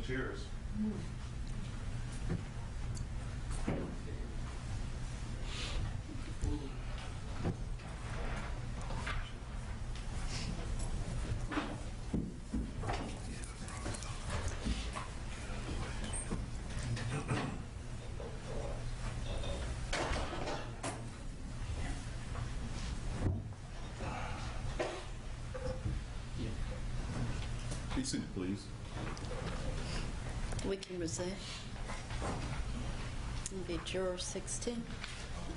chairs. Be seated, please. We can resume. It'll be juror 16.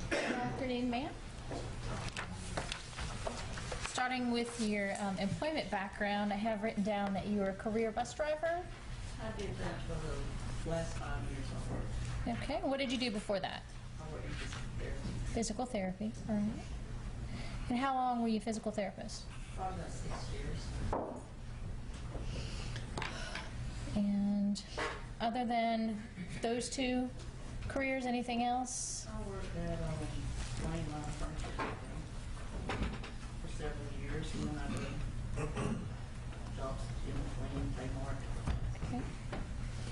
Good afternoon, ma'am. Starting with your employment background, I have written down that you were a career bus driver. I did that for the last 5 years I worked. Okay. What did you do before that? I worked in Physical physical therapy. therapy. All right. And how long were you a physical therapist? Probably about 6 years. And other than those two careers, anything else? I worked at Lane Line Furniture Company for several years, and then I did jobs at Jim Clean, Kmart. Okay.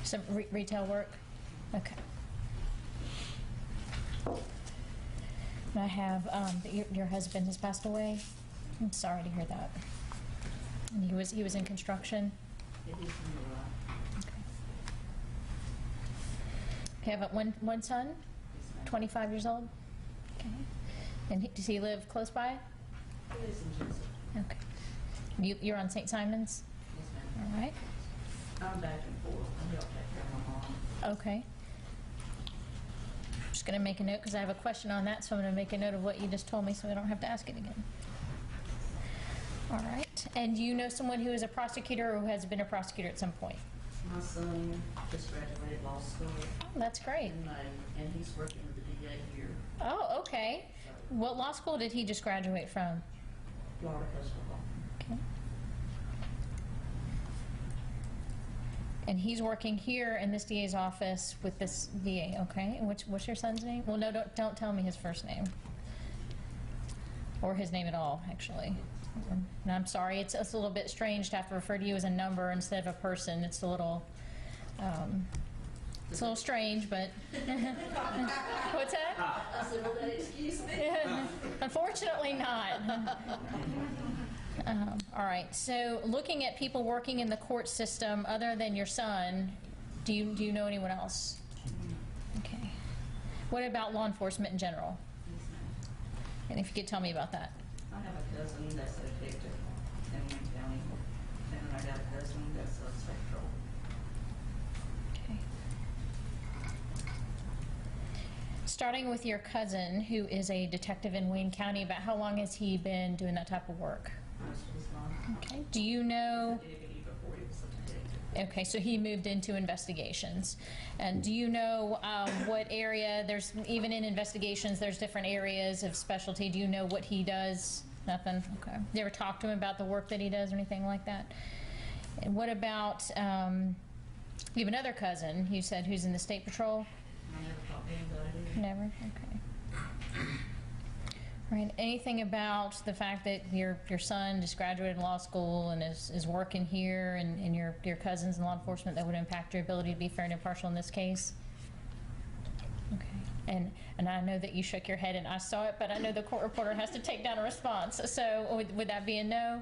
Some retail work? Okay. And I have that your husband has passed away. I'm sorry to hear that. And he was in construction. It is in the right. Okay, I have one son, 25 years old. Okay. And does he live close by? He lives in Jensen. Okay. You're on St. Simon's? Yes, ma'am. All right. I'm back and forth. I help take care of my mom. Okay. I'm just going to make a note because I have a question on that, so I'm going to make a note of what you just told me so I don't have to ask it again. All right. And do you know someone who is a prosecutor or who has been a prosecutor at some point? My son just graduated law school Oh, that's great. in May, and he's working with the DA here, Oh, okay. What law school did he just graduate from? Florida Coastal Law. Okay. And he's working here in this DA's office with this DA, okay? And what's your son's name? Well, no, don't tell me his first name. Or his name at all, actually. And I'm sorry, it's a little bit strange to have to refer to you as a number instead of a person. It's a little strange, but what's that? I said, will that excuse me? Unfortunately not. All right, so looking at people working in the court system other than your son, do you know anyone else? Okay. What about law enforcement in general? Yes, ma'am. And if you could tell me about that. I have a cousin that's a detective in Wayne County, and I got a cousin that's a state patrol. Okay. Starting with your cousin, who is a detective in Wayne County, about how long has he been doing that type of work? Most of his life. Okay. Do you know? Deputy before he was a detective. Okay, so he moved into investigations. And do you know what area, there's, even in investigations, there's different areas of specialty. Do you know what he does? Nothing? Okay. You ever talk to him about the work that he does or anything like that? And what about, you have another cousin, you said, who's in the State Patrol? I never talked to anybody. Never? Okay. Right. Anything about the fact that your son just graduated law school and is working here, and your cousin's in law enforcement, that would impact your ability to be fair and impartial in this case? Okay. And I know that you shook your head and I saw it, but I know the court reporter has to take down a response. So would that be a no?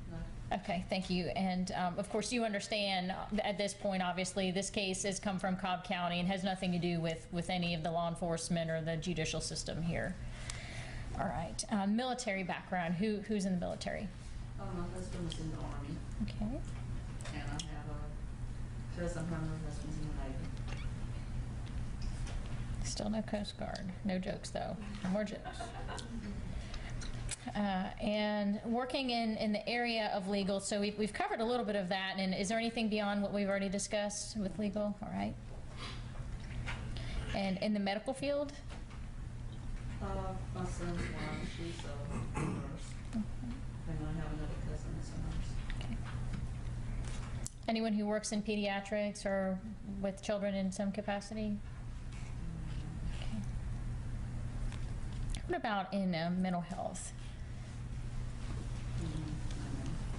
No. Okay, thank you. And of course you understand at this point, obviously, this case has come from Cobb County and has nothing to do with any of the law enforcement or the judicial system here. All right. Military background. Who's in the military? My husband was in the Army, Okay. and I have a cousin, her husband's in the Navy. Still no Coast Guard. No jokes, though. No more jokes. And working in the area of legal, so we've covered a little bit of that. And is there anything beyond what we've already discussed with legal? All right. And in the medical field? My son's wife, she's a nurse, and I have another cousin that's a nurse. Okay. Anyone who works in pediatrics or with children in some capacity? Okay. What about in mental health?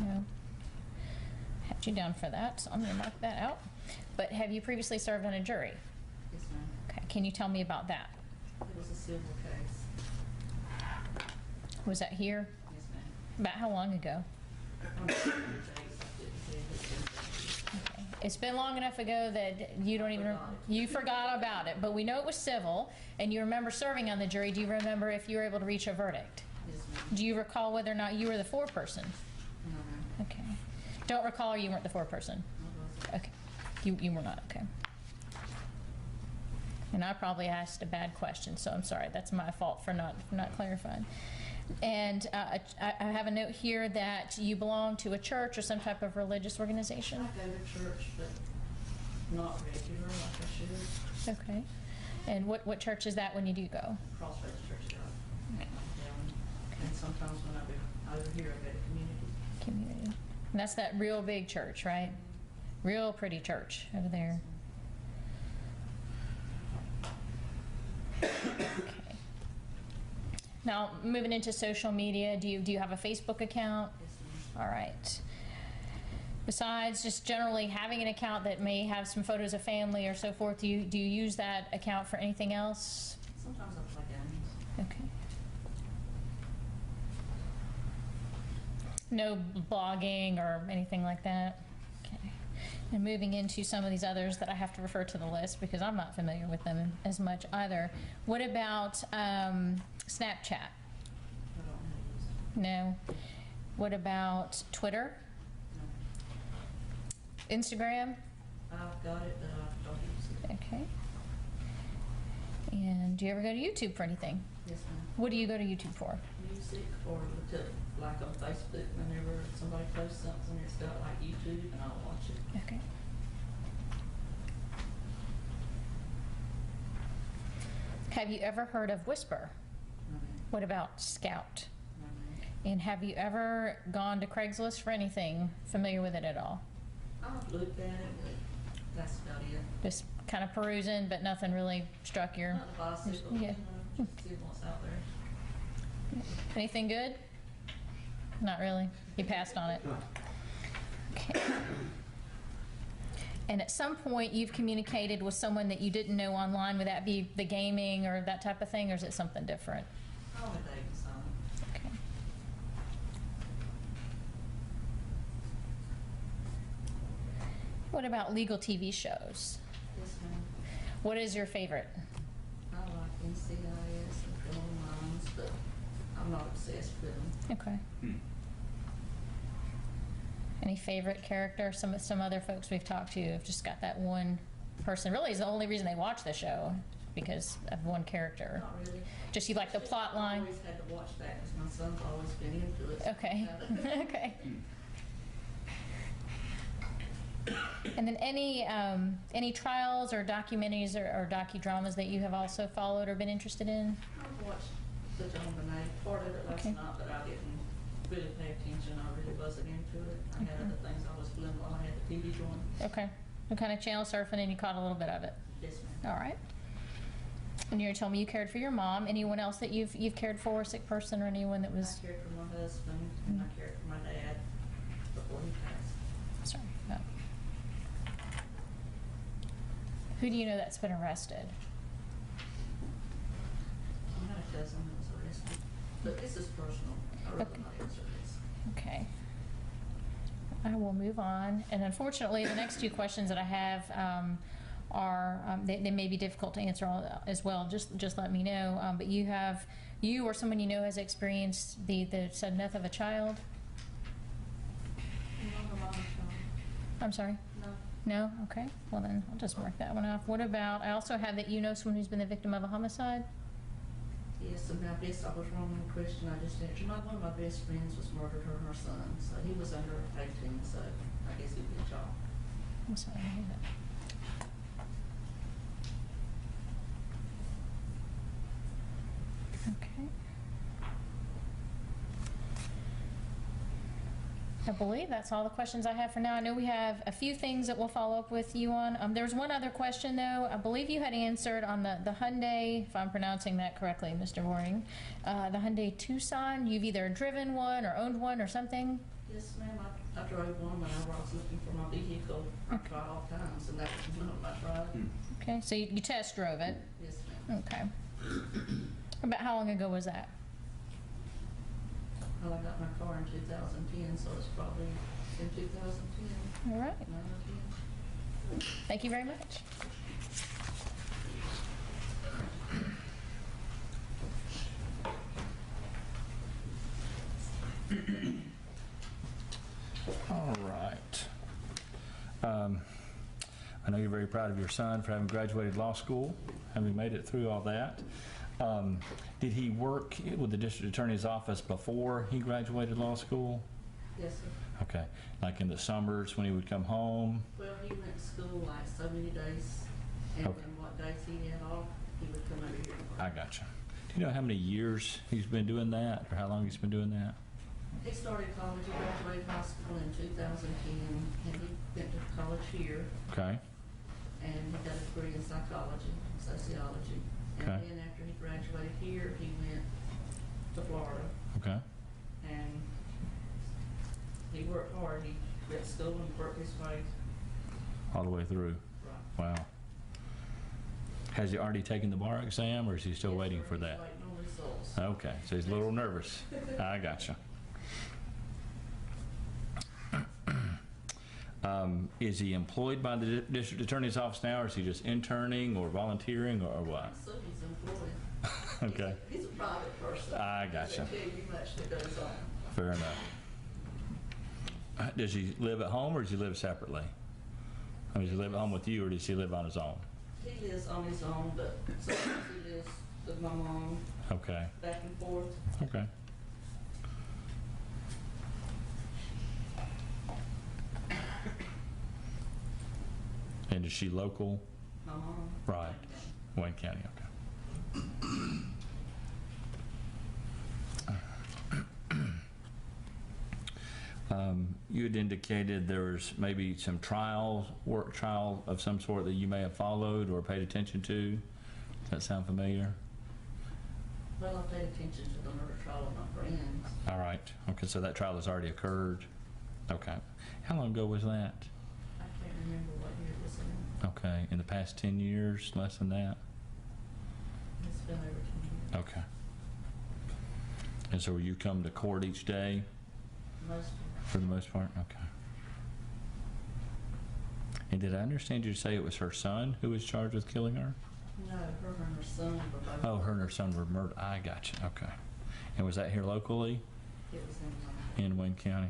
No. Put you down for that, so I'm gonna mark that out. But have you previously served on a jury? Yes, ma'am. Okay, can you tell me about that? It was a civil case. Was that here? Yes, ma'am. About how long ago? On the civil case, I didn't say it was civil. Okay. It's been long enough ago that you don't even, Forgot it. you forgot about it, but we know it was civil, and you remember serving on the jury. Do you remember if you were able to reach a verdict? Yes, ma'am. Do you recall whether or not you were the foreperson? No, ma'am. Okay. Don't recall, or you weren't the foreperson? I wasn't. Okay. You were not, okay. And I probably asked a bad question, so I'm sorry. That's my fault for not clarifying. And I have a note here that you belong to a church or some type of religious organization. I go to church, but not regular like I should. Okay. And what church is that when you do go? Crossroads Church down. And sometimes when I go over here, I go to community. Community. And that's that real big church, right? Real pretty church over there. Okay. Now, moving into social media, do you have a Facebook account? Yes, ma'am. All right. Besides just generally having an account that may have some photos of family or so forth, do you use that account for anything else? Sometimes I play games. Okay. No blogging or anything like that? Okay. And moving into some of these others that I have to refer to the list because I'm not familiar with them as much either. What about Snapchat? I don't know how to use No. What about Twitter? it. No. Instagram? I've got it, but I don't use it. Okay. And do you ever go to YouTube for anything? Yes, ma'am. What do you go to YouTube for? Music or look up, like on Facebook, whenever somebody posts something, it's got like YouTube, and I'll watch it. Okay. Have you ever heard of Whisper? No, ma'am. What about Scout? No, ma'am. And have you ever gone to Craigslist for anything? Familiar with it at all? I've looked at it, but that's about it. Just kind of perusing, but nothing really struck your... Not the bicycle, Yeah. just see what's out there. Anything good? Not really? You passed on it? Okay. And at some point, you've communicated with someone that you didn't know online. Would that be the gaming or that type of thing, or is it something different? I'm a dating sign. Okay. What about legal TV shows? Yes, ma'am. What is your favorite? I like NCIS and Criminal Minds, but I'm not obsessed with them. Okay. Any favorite character? Some other folks we've talked to have just got that one person. Really, is the only reason they watch the show because of one character. Not really. Just you like the plot line? I've always had to watch that because my son's always been into it. Okay. Okay. And then any trials or documentaries or docudramas that you have also followed or been interested in? I've watched the John Bonet part of it last Okay. night, but I didn't really pay attention. I really wasn't into it. I had other things I was doing while I had the TV going. Okay. What kind of channel surfing, and you caught a little bit of it? Yes, ma'am. All right. And you're telling me you cared for your mom. Anyone else that you've cared for, a sick person, or anyone that was... I cared for my husband and I cared for my dad before he passed. Sorry. No. Who do you know that's been arrested? I had a cousin that was arrested, but this is personal. I really Okay. not answer this. Okay. I will move on. And unfortunately, the next two questions that I have are, they may be difficult to answer as well. Just let me know. But you or someone you know has experienced the sudden death of a child? No, my mom, I'm sorry? no. No? Okay. Well then, I'll just mark that one off. What about, I also have that you know someone who's been the victim of a homicide? Yes, and I guess I was wrong on the question I just answered. One of my best friends was murdered, her and her son, so he was under 18, so I guess he'd be shot. I'm sorry, I hear that. Okay. I believe that's all the questions I have for now. I know we have a few things that we'll follow up with you on. There was one other question, though. I believe you had answered on the Hyundai, if I'm pronouncing that correctly, Mr. Waring, the Hyundai Tucson. You've either driven one or owned one or something? Yes, ma'am, I drove one whenever I was looking for my vehicle. I tried all kinds, and that was one of them I tried. Okay, so you test drove it? Yes, ma'am. Okay. About how long ago was that? Well, I got my car in 2010, so it's probably in 2010, All right. 9 or 10. Thank you very much. All right. I know you're very proud of your son for having graduated law school, having made it through all that. Did he work with the district attorney's office before he graduated law school? Yes, sir. Okay, like in the summers when he would come home? Well, he went to school like so many days, and Okay. then what days he had off, he would come over here. I gotcha. Do you know how many years he's been doing that, or how long he's been doing that? He started college, he graduated high school in 2010, and he went to college here, Okay, and he got a degree in psychology, sociology. And Okay. then after he graduated here, he went to Florida, okay. and he worked hard. He went to school and worked his way. All the way through. Right. Wow. Has he already taken the bar exam, or is he still Yes, waiting sir, for he's that? waiting on results. Okay, so he's a little nervous. I gotcha. Is he employed by the district attorney's office now, or is he just interning or volunteering, or what? So he's employed. Okay, He's a private person. I gotcha. Can't tell you much that goes on. Fair enough. Does he live at home, or does he live separately? I mean, does he live at home with you, or does he live on his own? He lives on his own, but sometimes he lives with my mom, Okay, back and forth. okay. And is she local? My mom. Right. Wayne County, okay. You had indicated there was maybe some work trial of some sort that you may have followed or paid attention to. Does that sound familiar? Well, I paid attention to the murder trial of my friends. All right. Okay, so that trial has already occurred. Okay. How long ago was that? I can't remember what year it was in. Okay. In the past 10 years, less than that? It's been over 10 years. Okay. And so you come to court each day Most for the most part? Okay. And did I understand you to say it was her son who was charged with killing her? no, her and her son were both. Oh, her and her son were murdered. I gotcha. Okay. And was that here locally It was in in Wayne County?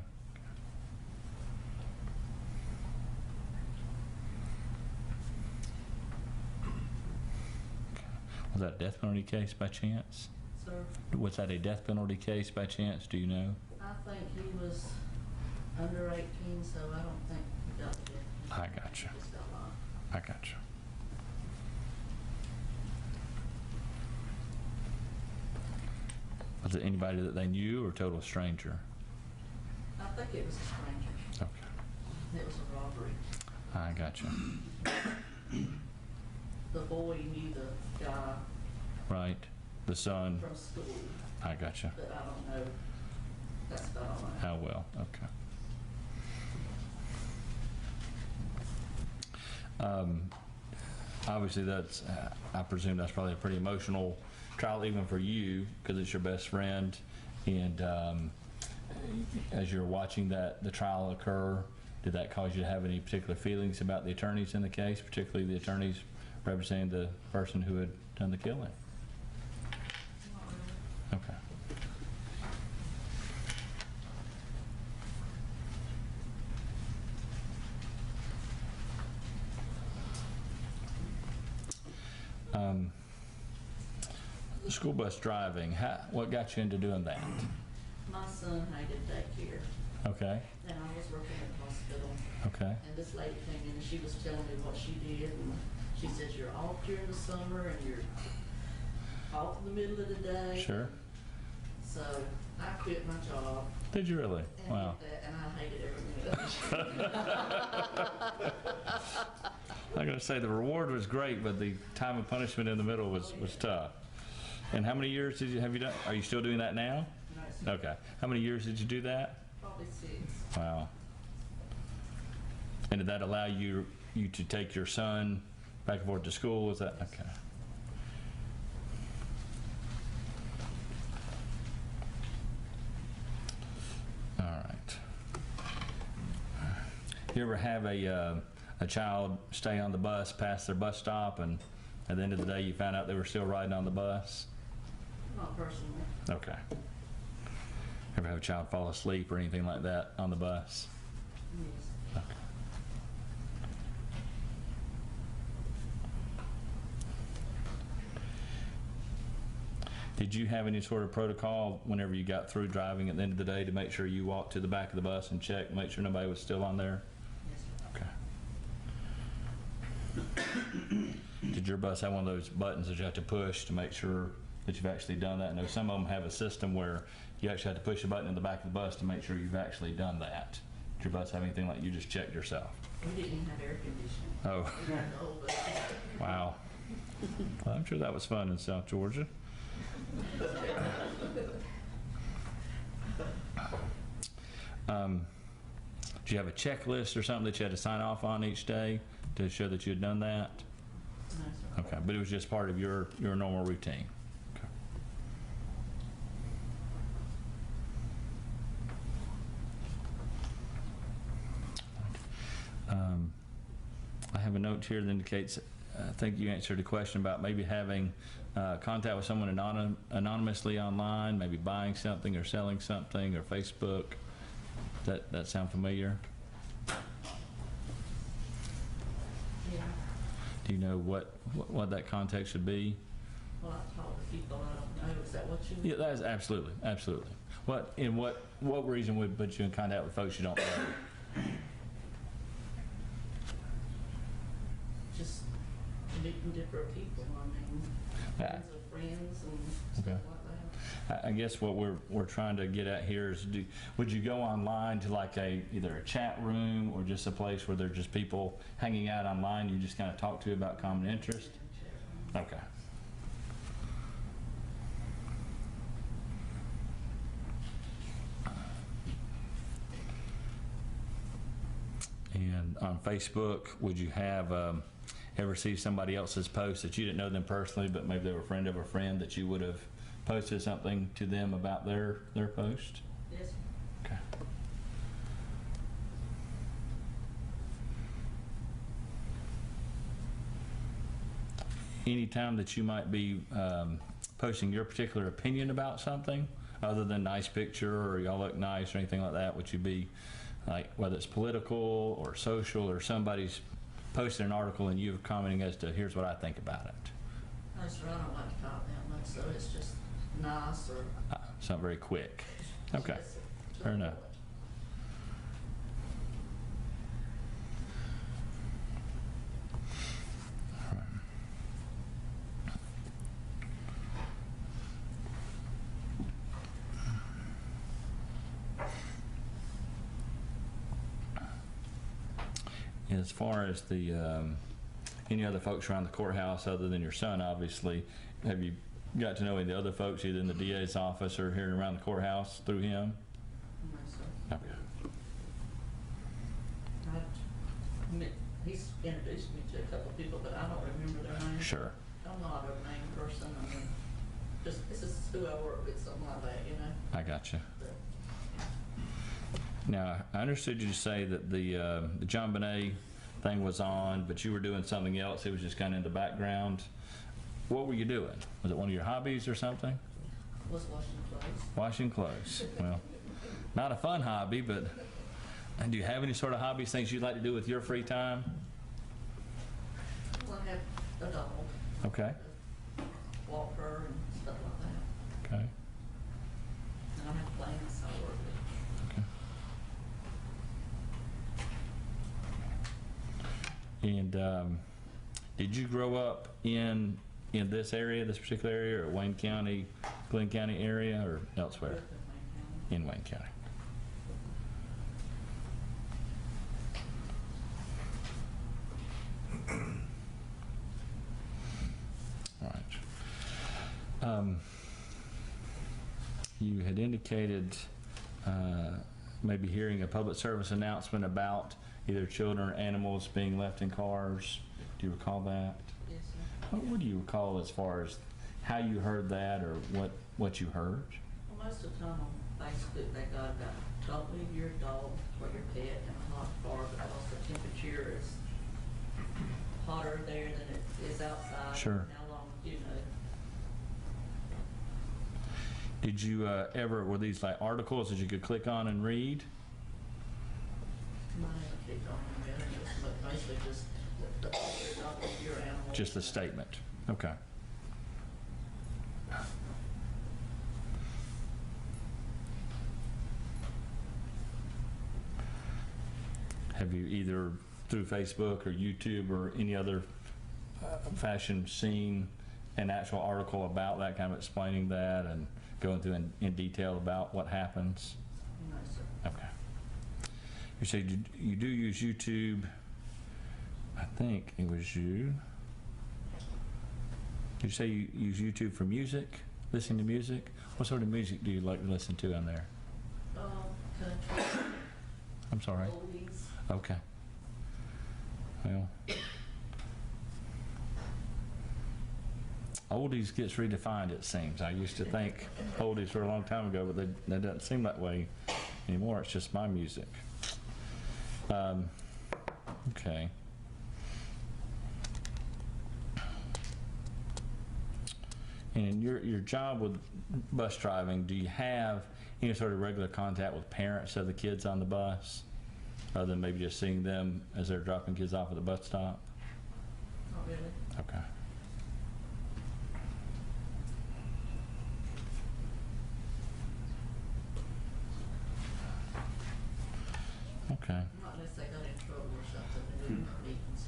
Okay. Was that a death penalty case by chance? Sir, Was that a death penalty case by chance? Do you know? I think he was under 18, so I don't think he got the death I penalty. gotcha. He just got life. I gotcha. Was it anybody that they knew or total stranger? I think it was a stranger. Okay. It was a robbery. I gotcha. The boy knew the guy Right. The son. from school, I gotcha. but I don't know. That's about all I know. How well? Okay. Obviously, that's, I presume that's probably a pretty emotional trial even for you because it's your best friend. And as you're watching the trial occur, did that cause you to have any particular feelings about the attorneys in the case, particularly the attorneys representing the person who had done the killing? Not really. Okay. School bus driving, what got you into doing that? My son hated daycare, Okay, and I was working at the hospital, okay, and this lady came in and she was telling me what she did, and she says, you're off during the summer and you're off in the middle of the day. sure. So I quit my job Did you really? and Wow. did that, and I hated every minute of it. I'm gonna say the reward was great, but the time of punishment in the middle was tough. And how many years have you done? Are you still doing that now? No, it's Okay. How many years did you do that? probably 6. Wow. And did that allow you to take your son back and forth to school? Is that okay? All right. You ever have a child stay on the bus past their bus stop, and at the end of the day you found out they were still riding on the bus? Not personally. Okay. Ever have a child fall asleep or anything like that on the bus? Yes. Okay. Did you have any sort of protocol whenever you got through driving at the end of the day to make sure you walked to the back of the bus and checked, make sure nobody was still on there? Yes, sir. Okay. Did your bus have one of those buttons that you have to push to make sure that you've actually done that? I know some of them have a system where you actually have to push a button in the back of the bus to make sure you've actually done that. Did your bus have anything like you just checked yourself? We didn't have air conditioning. Oh, We had the old bus. wow. Well, I'm sure that was fun in South Georgia. Do you have a checklist or something that you had to sign off on each day to show that you had done that? No, sir. Okay, but it was just part of your normal routine. Okay. I have a note here that indicates, I think you answered a question about maybe having contact with someone anonymously online, maybe buying something or selling something, or Facebook. That sound familiar? Yeah. Do you know what that context should be? Well, I talk to people I don't know. Is that what you? Yeah, that is absolutely. What reason would put you in contact with folks you don't know? Just meeting different people. I mean, Yeah. friends of friends and stuff Okay. like that. I guess what we're trying to get at here is, would you go online to like either a chat room or just a place where there's just people hanging out online you just kind of talk to about common interest? Okay. And on Facebook, would you have ever see somebody else's post that you didn't know them personally, but maybe they were a friend of a friend that you would have posted something to them about their post? Yes. Okay. Any time that you might be posting your particular opinion about something, other than nice picture or y'all look nice or anything like that, would you be like, whether it's political or social, or somebody's posted an article and you're commenting as to here's what I think about it? No, sir, I don't like to talk that much, so it's just nice or. Something very quick. Okay, Yes, sir. fair enough. All right. As far as the any other folks around the courthouse other than your son, obviously, have you got to know any of the other folks either in the DA's office or here around the courthouse through him? No, sir. Okay. He's introduced me to a couple of people, but I don't remember their names. Sure. I'm not a name person. I mean, just this is who I work with, something like that, you know. I got you. But, Now, I understood you to say that the John Bonet thing was on, but you were doing something else. It was just kind of in the background. What were you doing? Was it one of your hobbies or something? was washing clothes. Washing clothes. Well, not a fun hobby, but do you have any sort of hobbies, things you'd like to do with your free time? Well, I have a dog. Okay. Walk her and stuff like that. Okay. And I have plants I work with. Okay. And did you grow up in this area, this particular area, or Wayne County, Glenn County area, or elsewhere? In Wayne County. All right. You had indicated maybe hearing a public service announcement about either children or animals being left in cars. Do you recall that? Yes, sir. What do you recall as far as how you heard that, or what you heard? Well, most of the time on Facebook, they got about don't leave your dog or your pet in a hot car because the temperature is hotter there than it is outside. Sure. And how long, you know. Did you ever, were these like articles that you could click on and read? Mine clicked on them, but mostly just don't leave your animal. Just the statement. Okay. Have you either through Facebook or YouTube or any other fashion seen an actual article about that, kind of explaining that and going through in detail about what happens? No, sir. Okay. You say you do use YouTube. I think it was you. Did you say you use YouTube for music, listening to music? What sort of music do you like to listen to on there? Country, I'm sorry. oldies. Okay. Well, oldies gets redefined, it seems. I used to think oldies were a long time ago, but they doesn't seem that way anymore. It's just my music. Okay. And in your job with bus driving, do you have any sort of regular contact with parents of the kids on the bus, other than maybe just seeing them as they're dropping kids off at the bus stop? Not really. Okay. Okay. Not unless they got in trouble or something to do with meetings.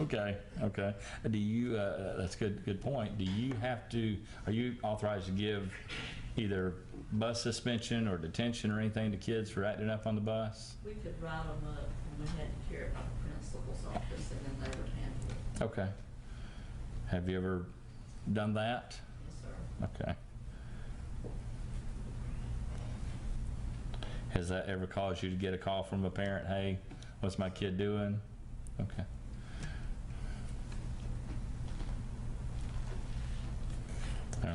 Okay, okay. Do you, that's good point. Do you have to, are you authorized to give either bus suspension or detention or anything to kids for acting up on the bus? We could write them up and we had to carry it by the principal's office and then they would handle it. Okay. Have you ever done that? Yes, sir. Okay. Has that ever caused you to get a call from a parent, hey, what's my kid doing? Okay.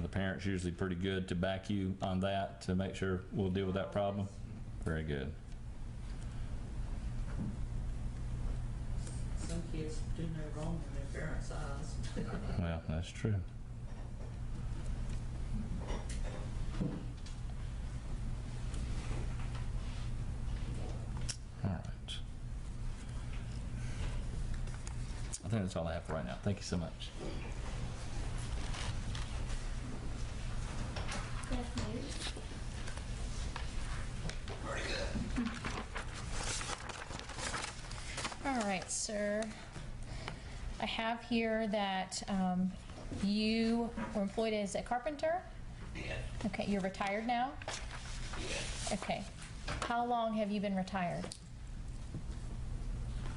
The parent's usually pretty good to back you on that to make sure we'll deal with that problem. Very good. Some kids do no wrong in their parents' eyes. Well, that's true. All right. I think that's all I have for right now. Thank you so much. All right, sir. I have here that you were employed as a carpenter? Yes. Okay, you're retired now? Yes. Okay. How long have you been retired?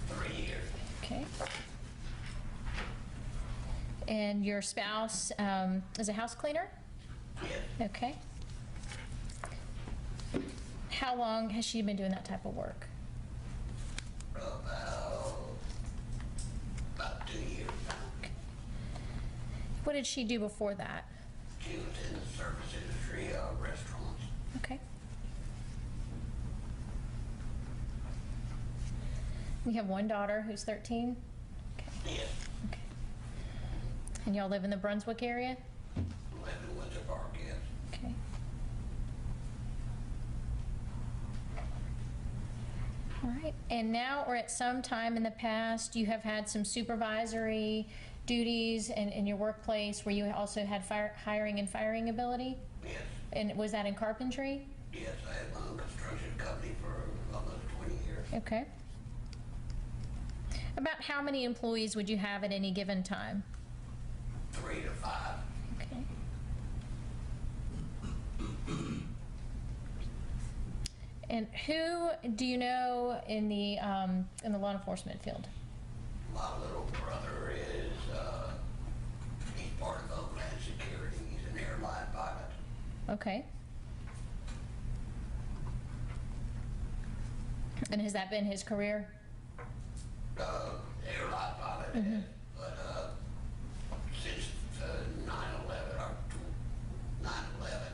3 years. Okay. And your spouse is a house cleaner? Yes. Okay. How long has she been doing that type of work? About 2 years now. What did she do before that? She was in the service industry, restaurants. Okay. You have one daughter who's 13? Okay. Yes. Okay. And y'all live in the Brunswick area? Live in Windsor Park, yes. Okay. All right. And now or at some time in the past, you have had some supervisory duties in your workplace where you also had hiring and firing ability? Yes. And was that in carpentry? Yes, I had my own construction company for almost 20 years. Okay. About how many employees would you have at any given time? 3 to 5. Okay. And who do you know in the law enforcement field? My little brother is, he's part of Homeland Security. He's an airline pilot. Okay. And has that been his career? Airline pilot, but since 9/11 or 9/11,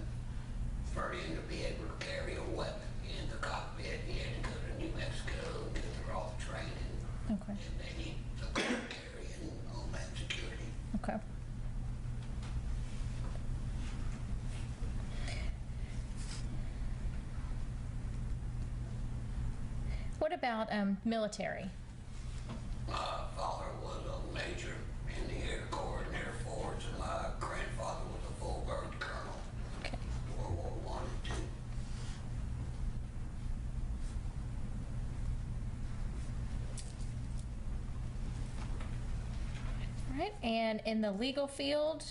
for him to be able to carry a weapon in the cockpit, he had to go to New Mexico and go through all the training, Okay. and then he took over carrying Homeland Security. Okay. What about military? My father was a major in the Air Corps and Air Force, and my grandfather was a full-bird colonel. Okay. World War I and II. All right. And in the legal field,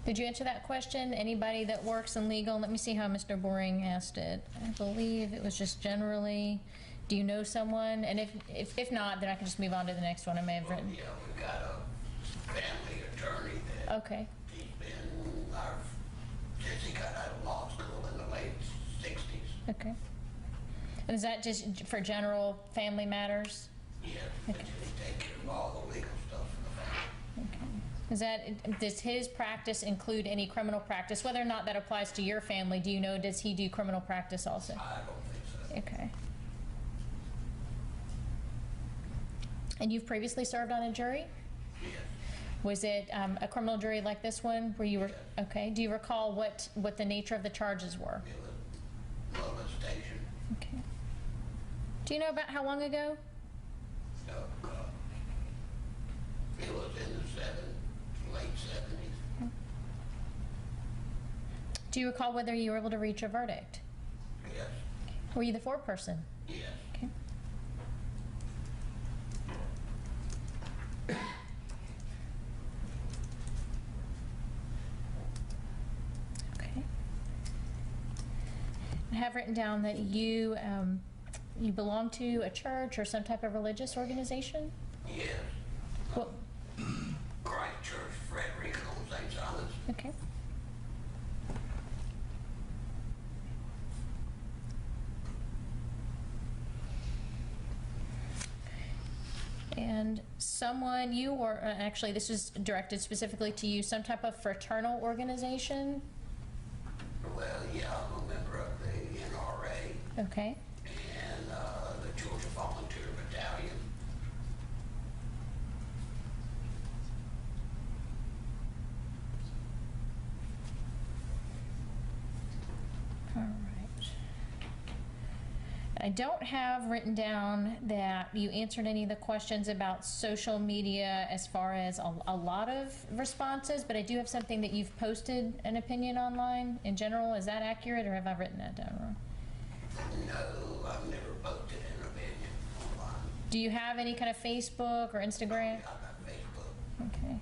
did you answer that question? Anybody that works in legal? Let me see how Mr. Boring asked it. I believe it was just generally, do you know someone? And if not, then I can just move on to the next one I may have Well, written. yeah, we've got a family attorney that Okay. he's been since he got out of law school in the late 60s. Okay. And is that just for general family matters? Yeah, he take care of all the legal stuff for the family. Okay. Does his practice include any criminal practice? Whether or not that applies to your family, do you know, does he do criminal practice also? I don't think so. Okay. And you've previously served on a jury? Yes. Was it a criminal jury like this one where you were, okay. Do you recall what the nature of the charges were? It was molestation. Okay. Do you know about how long ago? It was in the late 70s. Do you recall whether you were able to reach a verdict? Yes. Were you the foreperson? Yes. Okay. Okay. I have written down that you belong to a church or some type of religious organization? Yes. What? Christ Church, Frederick on St. John's. Okay. And someone, you or actually this is directed specifically to you, some type of fraternal organization? Well, yeah, I'm a member of the NRA Okay. and the Georgia Volunteer Battalion. All right. I don't have written down that you answered any of the questions about social media as far as a lot of responses, but I do have something that you've posted an opinion online in general. Is that accurate, or have I written that down wrong? No, I've never posted an opinion online. Do you have any kind of Facebook or Instagram? I got Facebook. Okay.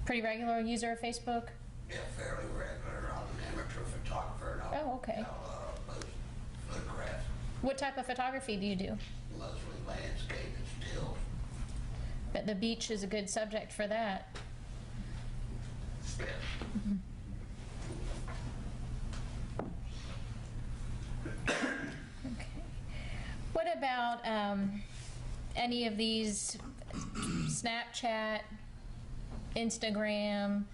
Pretty regular user of Facebook? Yeah, fairly regular. I'm an amateur photographer and Oh, okay. I'll post photographs, What type of photography do you do? mostly landscape and stills. Bet the beach is a good subject for that. Yes. Okay. What about any of these Snapchat, Instagram,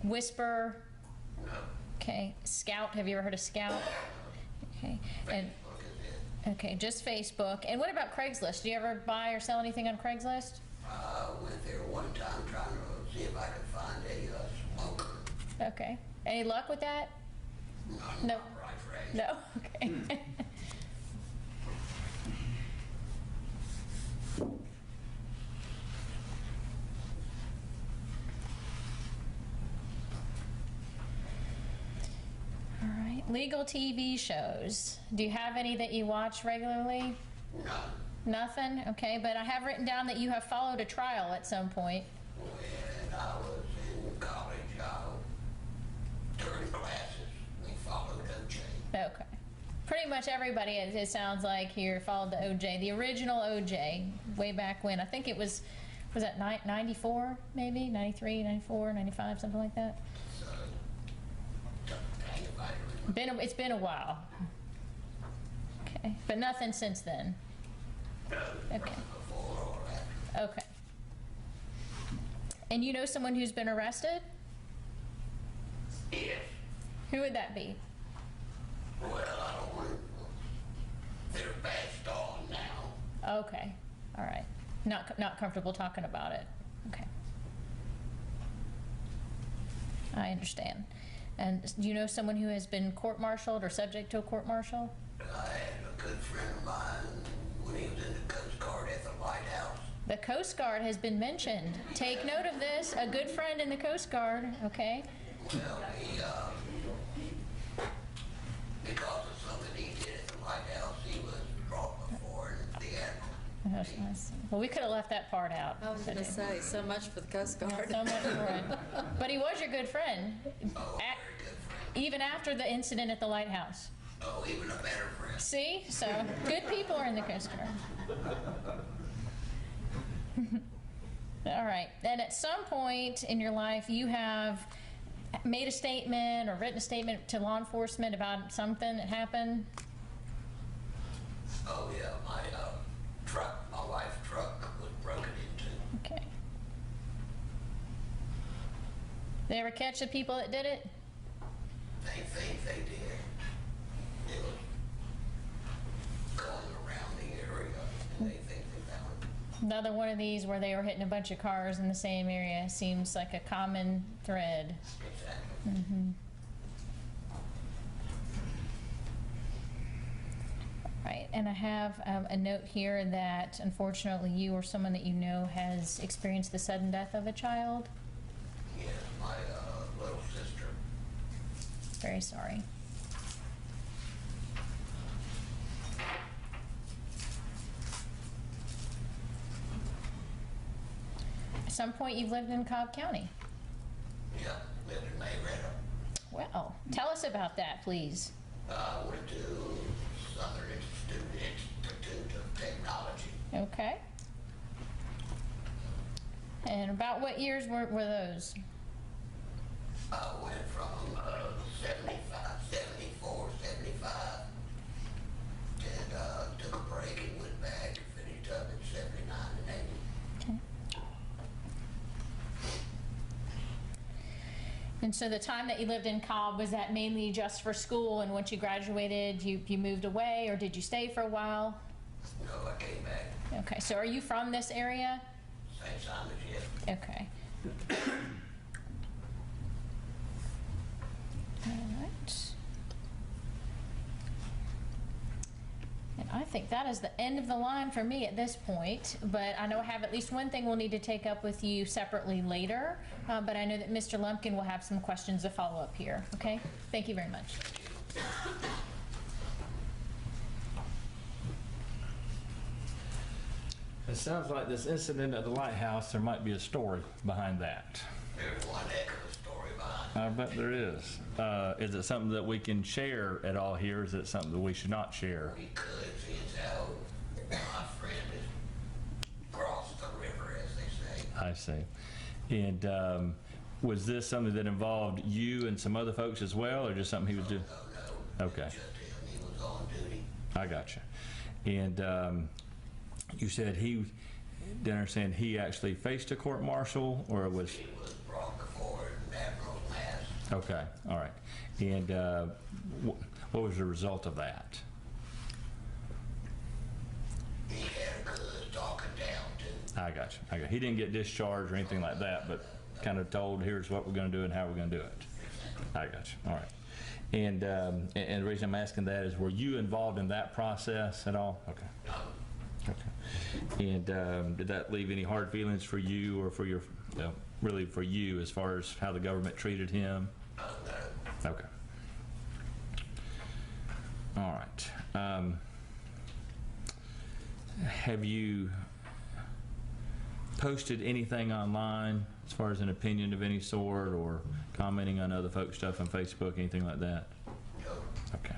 Whisper? No. Okay. Scout, have you ever heard of Scout? Okay. And Facebook is it. okay, just Facebook. And what about Craigslist? Do you ever buy or sell anything on Craigslist? I went there one time trying to see if I could find a smoker. Okay. Any luck with that? Not No. my right phrase. No? Okay. All right. Legal TV shows. Do you have any that you watch regularly? None. Nothing? Okay, but I have written down that you have followed a trial at some point. When I was in college, during classes, we followed OJ. Okay. Pretty much everybody, it sounds like here, followed the OJ, the original OJ, way back when. I think it was that 94 maybe? 93, 94, 95, something like that? So, dang if I remember. It's been a while. Okay, but nothing since then? No, Okay. before or after. Okay. And you know someone who's been arrested? Yes. Who would that be? Well, I don't want, they're passed on now. Okay, all right. Not comfortable talking about it. Okay. I understand. And do you know someone who has been court-martialed or subject to a court-martial? I had a good friend of mine when he was in the Coast Guard at the lighthouse. The Coast Guard has been mentioned. Take note of this, a good friend in the Coast Guard, okay? Well, he, because of something he did at the lighthouse, he was brought before the admiral. Well, we could have left that part out. I was going to say, so much for the Coast Guard. So much for it. But he was your good friend. Oh, very good friend. Even after the incident at the lighthouse. Oh, even a better friend. See? So, good people are in the Coast Guard. All right. And at some point in your life, you have made a statement or written a statement to law enforcement about something that happened? Oh, yeah, my truck, my wife's truck was broken into. Okay. They ever catch the people that did it? They think they did. It was going around the area, and they think they found it. Another one of these where they were hitting a bunch of cars in the same area seems like a common thread. Exactly. Right, and I have a note here that unfortunately you or someone that you know has experienced the sudden death of a child. Yes, my little sister. Very sorry. At some point you've lived in Cobb County. Yeah, lived in Mayredo. Well, tell us about that, please. Went to Southern Institute of Technology. Okay. And about what years were those? I went from 74, 75, and took a break and went back and finished up in 79 and 80. Okay. And so the time that you lived in Cobb, was that mainly just for school, and once you graduated, you moved away, or did you stay for a while? No, I came back. Okay, so are you from this area? Same time as you. Okay. All right. And I think that is the end of the line for me at this point, but I know I have at least one thing we'll need to take up with you separately later, but I know that Mr. Lumpkin will have some questions to follow up here, okay? Thank you very much. It sounds like this incident at the lighthouse, there might be a story behind that. There's one heck of a story behind it. I bet there is. Is it something that we can share at all here? Is it something that we should not share? We could see as how my friend has crossed the river, as they say. I see. And was this something that involved you and some other folks as well, or just something he was doing? No, Okay. just him. He was on duty. I gotcha. And you said he, didn't understand, he actually faced a court martial, or it was? He was brought before an admiral mass. Okay, all right. And what was the result of that? He had a good talking down to. I got you. I got. He didn't get discharged or anything like that, but kind of told, here's what we're going to do and how we're going to do it. I got you. All right. And the reason I'm asking that is, were you involved in that process at all? Okay. No, Okay. And did that leave any hard feelings for you, or for your, really for you, as far as how the government treated him? no. Okay. All right. Have you posted anything online as far as an opinion of any sort, or commenting on other folks' stuff on Facebook, anything like that? No. Okay.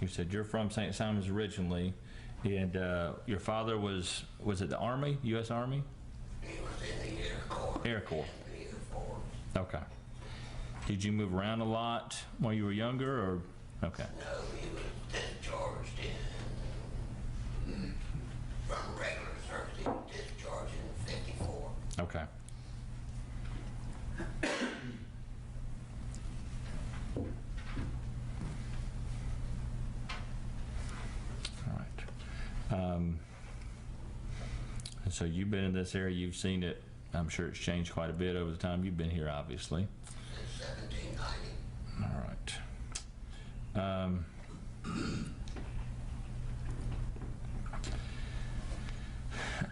You said you're from St. Simons originally, and your father was it the Army, U.S. Army? He was in the Air Corps. Air Corps. He Okay. Did you move around a lot while you were younger, or? Okay. No, he was discharged from regular service. He was discharged in 54. Okay. All right. And so you've been in this area, you've seen it. I'm sure it's changed quite a bit over the time you've been here, obviously. Since 1790. All right.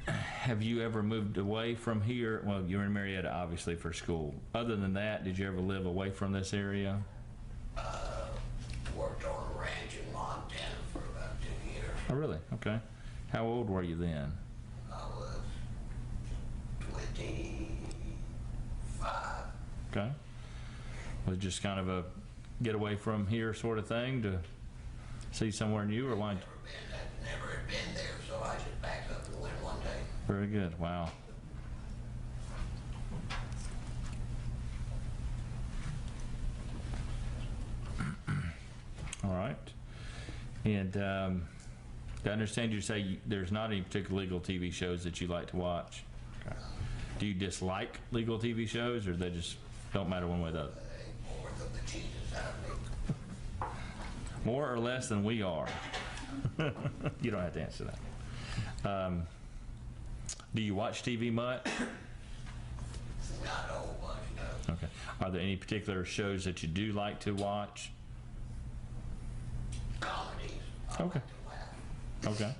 Have you ever moved away from here? Well, you're in Marietta, obviously, for school. Other than that, did you ever live away from this area? Worked on a ranch in Montana for about 2 years. Oh, really? Okay. How old were you then? I was 25. Okay. Was it just kind of a get away from here sort of thing to see somewhere new, or why? Never had been there, so I just backed up and went one day. Very good. Wow. All right. And I understand you say there's not any particular legal TV shows that you like to watch. Okay. Do you dislike legal TV shows, or they just don't matter one way or the other? They more than the Jesus out of me. More or less than we are. You don't have to answer that. Do you watch TV much? Not a whole bunch, no. Okay. Are there any particular shows that you do like to watch? Comedies. I Okay. like to laugh. Okay.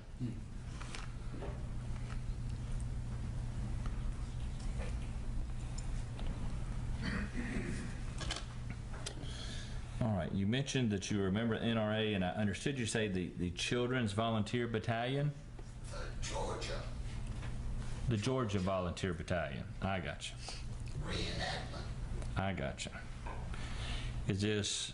All right. You mentioned that you were a member of NRA, and I understood you say the Children's Volunteer Battalion? Georgia The Georgia Volunteer Battalion. I got you. reenactment. I got you. Is this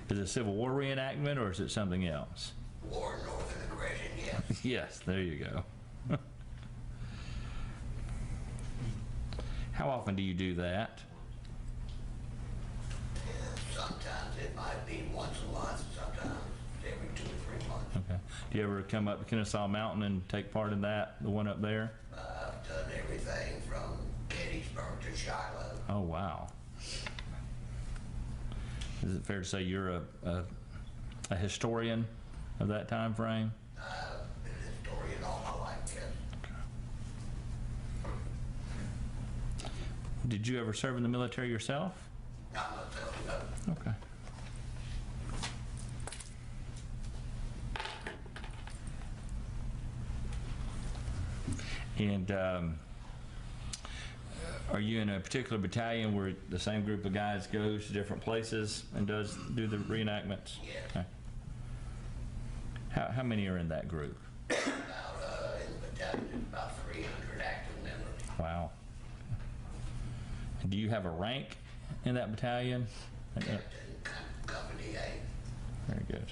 a Civil War reenactment, or is it something else? War Northern Aggression, yes. Yes, there you go. How often do you do that? Sometimes it might be once a month, sometimes every 2 or 3 months. Okay. Do you ever come up to Kennesaw Mountain and take part in that, the one up there? I've done everything from Gettysburg to Shiloh. Oh, wow. Is it fair to say you're a historian of that time frame? I've been a historian all my life, yes. Did you ever serve in the military yourself? Not myself, no. Okay. And are you in a particular battalion where the same group of guys goes to different places and do the reenactments? Yes. Okay. How many are in that group? About, in the battalion, about 300 active members. Wow. And do you have a rank in that battalion? Captain, Company A. Very good.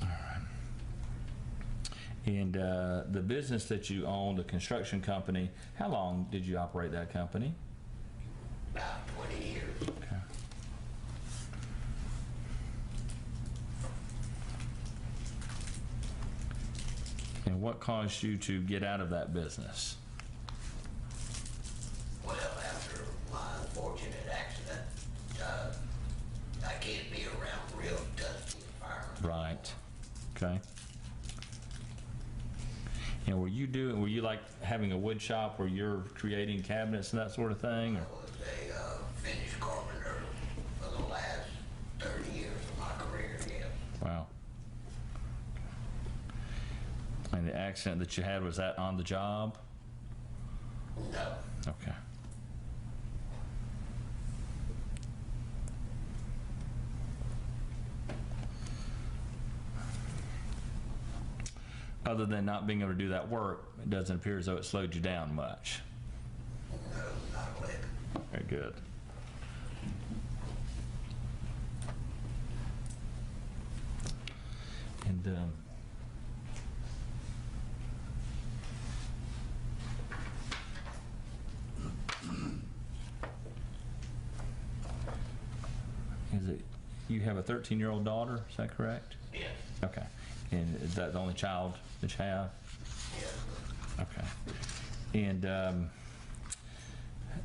All right. And the business that you own, the construction company, how long did you operate that company? About 20 years. Okay. And what caused you to get out of that business? Well, after my unfortunate accident, I can't be around real dusty environments. Right. Okay. And were you like having a wood shop where you're creating cabinets and that sort of thing? I Or? was a finished carpenter for the last 30 years of my career, yes. Wow. And the accident that you had, was that on the job? No. Okay. Other than not being able to do that work, it doesn't appear as though it slowed you down much. No, not a lick. Very good. And you have a 13-year-old daughter, is that correct? Yes, Okay. And is that the only child that you have? yes. Okay. And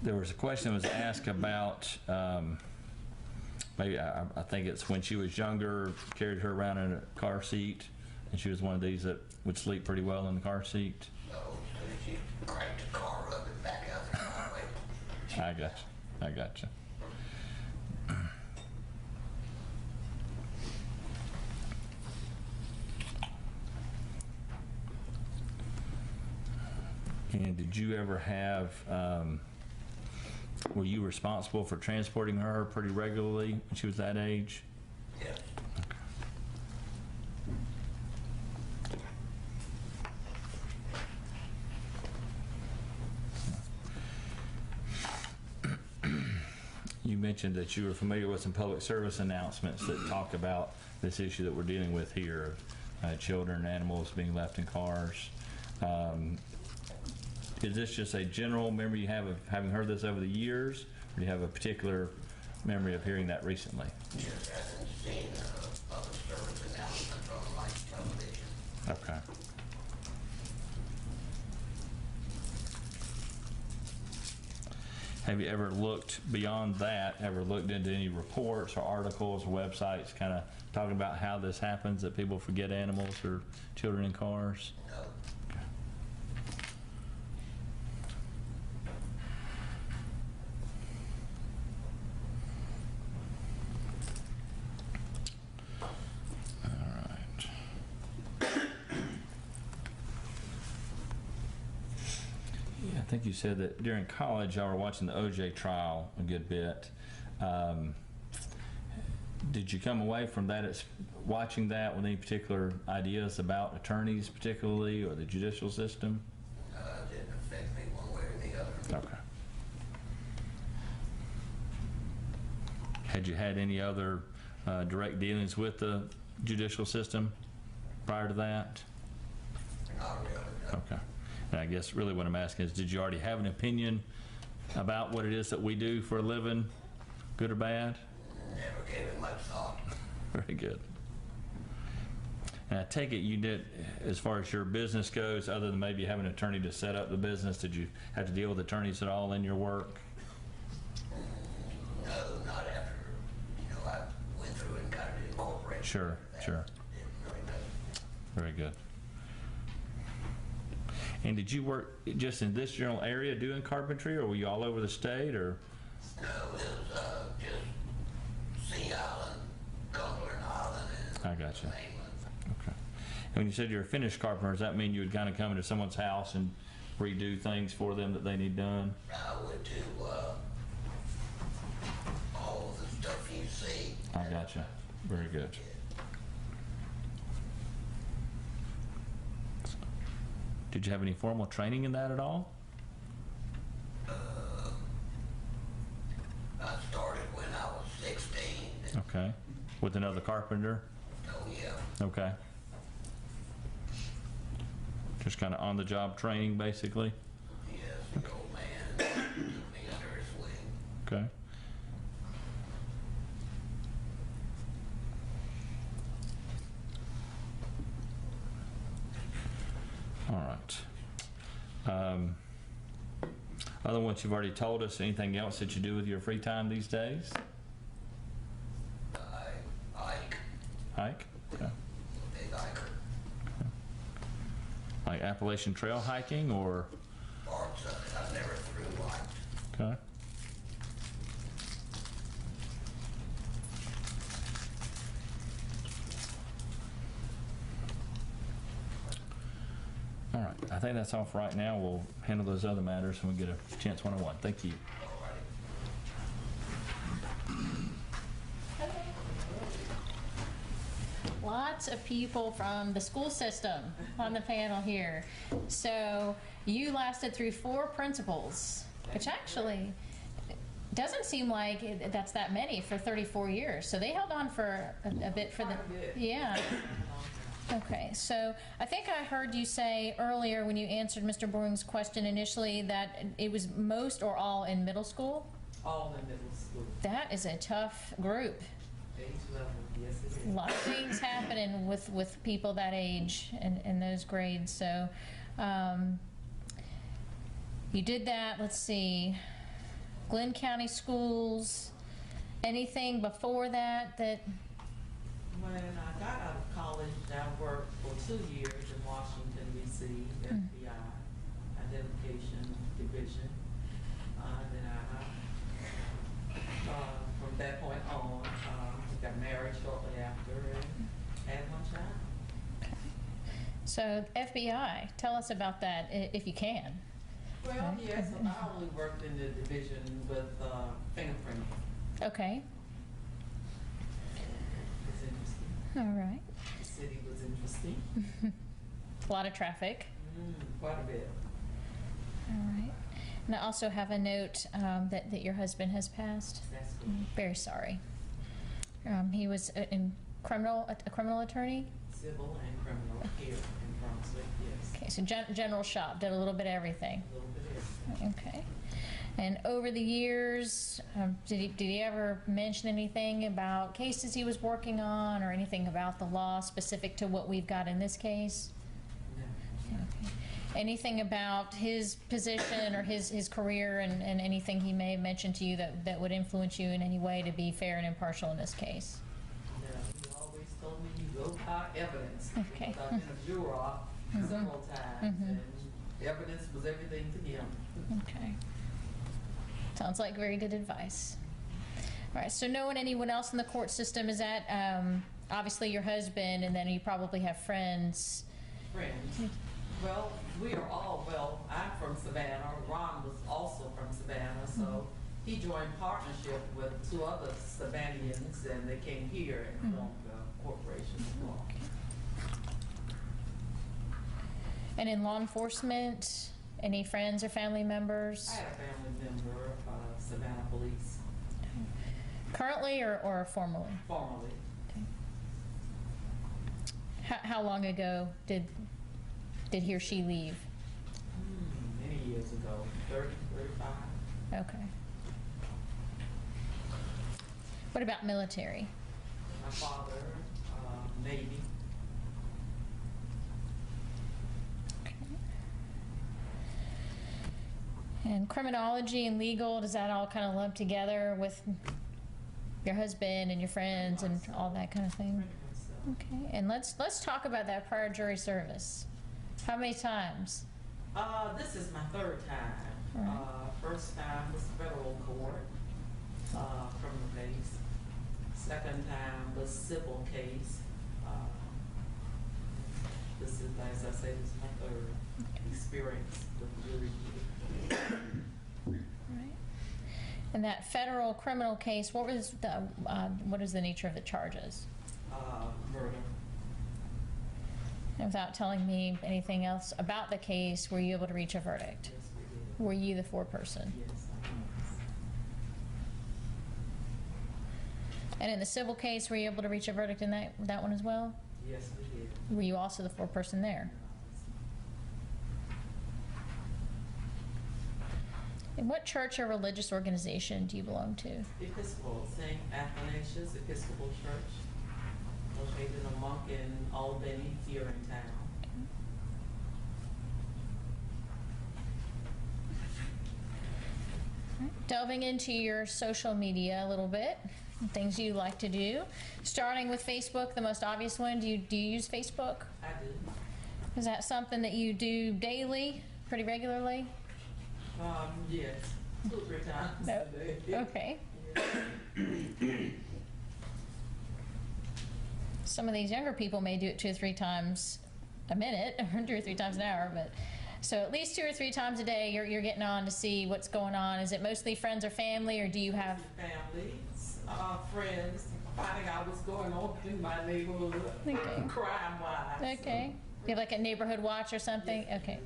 there was a question that was asked about, maybe, I think it's when she was younger, carried her around in a car seat, and she was one of these that would sleep pretty well in the car seat. So, she cranked the car up and back out the highway. I got you. I got you. And did you ever have, were you responsible for transporting her pretty regularly when she was that age? Yes. You mentioned that you were familiar with some public service announcements that talk about this issue that we're dealing with here, children and animals being left in cars. Is this just a general memory you have of having heard this over the years, or do you have a particular memory of hearing that recently? Just hasn't seen a public service announcement on like television. Okay. Have you ever looked beyond that, ever looked into any reports or articles or websites kind of talking about how this happens, that people forget animals or children in cars? No. I think you said that during college y'all were watching the OJ trial a good bit. Did you come away from that, watching that, with any particular ideas about attorneys particularly, or the judicial system? It didn't affect me one way or the other. Okay. Had you had any other direct dealings with the judicial system prior to that? Not really, no. Okay. And I guess really what I'm asking is, did you already have an opinion about what it is that we do for a living, good or bad? Never gave it much thought. Very good. And I take it you did, as far as your business goes, other than maybe having an attorney to set up the business, did you have to deal with attorneys at all in your work? No, not after, I went through and got it incorporated. Sure, sure. Didn't really know. Very good. And did you work just in this general area doing carpentry, or were you all over the state, or? No, it was just Sea Island, Cumberland Island, and I gotcha. mainland. Okay. And when you said you're a finished carpenter, does that mean you would kind of come into someone's house and redo things for them that they need done? I would do all of the stuff you see. I gotcha. Very good. Did you have any formal training in that at all? I started when I was 16. Okay. With another carpenter? Oh, yeah. Okay. Just kind of on-the-job training, basically? Yes, the old man took me under his wing. Okay. All right. Other than what you've already told us, anything else that you do with your free time these days? I hike, Hike? Okay. big hiker, Like Appalachian Trail hiking, or? parts of it. I've never through hiked. Okay. All right, I think that's all for right now. We'll handle those other matters when we get a chance one-on-one. Thank you. Lots of people from the school system on the panel here. So you lasted through 4 principals, which actually doesn't seem like that's that many for 34 years. So they held on for a bit for the, yeah. Okay, so I think I heard you say earlier when you answered Mr. Boring's question initially that it was most or all in middle school? All in middle school. That is a tough group. Age level, yes it A is. lot of things happening with people that age and those grades. So you did that. Let's see, Glenn County Schools. Anything before that that? When I got out of college, I worked for 2 years in Washington DC, FBI, Identification Division. Then from that point on, got married shortly after and had one child. So FBI, tell us about that if you can. Well, yes, I only worked in the division with fingerprinting. Okay. It was interesting. All right. The city was interesting. A lot of traffic. Quite a bit. All right. And I also have a note that your husband has passed. That's good. Very sorry. He was a criminal attorney. Civil and criminal here in Brunswick, yes. Okay, so general shop, did a little bit of everything. A little bit of everything. Okay. And over the years, did he ever mention anything about cases he was working on or anything about the law specific to what we've got in this case? No. Okay. Anything about his position or his career and anything he may have mentioned to you that would influence you in any way to be fair and impartial in this case? No, he always told me you go by evidence. Okay. Because I've been a juror several times, and evidence was everything to him. Okay. Sounds like very good advice. All right, so knowing anyone else in the court system, is that obviously your husband, and then you probably have friends? Friends. Well, we are all, I'm from Savannah. Ron was also from Savannah, so he joined partnership with 2 other Savannaians, and they came here and formed a corporation of law. And in law enforcement, any friends or family members? I had a family member of Savannah Police, Currently or formerly? formerly. How long ago did he or she leave? Many years ago, 30, 35. Okay. What about military? My father, Navy. And criminology and legal, does that all kind of lump together with your husband and your friends and all that kind of thing? Okay, and let's talk about that prior jury service. How many times? This is my 3rd time. Right. First time was federal court, criminal case. Second time was civil case. This is, as I say, this is my 3rd experience with jury. Right. And that federal criminal case, what is the nature of the charges? Murder. And without telling me anything else about the case, were you able to reach a verdict? Yes, we did. Were you the foreperson? Yes, I was. And in the civil case, were you able to reach a verdict in that one as well? Yes, we did. Were you also the foreperson there? And what church or religious organization do you belong to? Episcopal, St. Athanasius Episcopal Church, located in a monk in Albany, here in town. Delving into your social media a little bit, things you like to do. Starting with Facebook, the most obvious one. Do you use Facebook? I do. Is that something that you do daily, pretty regularly? Yes, 2 or 3 times No. a day. Okay. Yeah. Some of these younger people may do it 2 or 3 times a minute, or 2 or 3 times an hour, but so at least 2 or 3 times a day you're getting on to see what's going on. Is it mostly friends or family, or do you have Family, friends, finding out what's going on in my neighborhood, Okay. crime-wise. okay? You have like a neighborhood watch or something? Yes. Okay.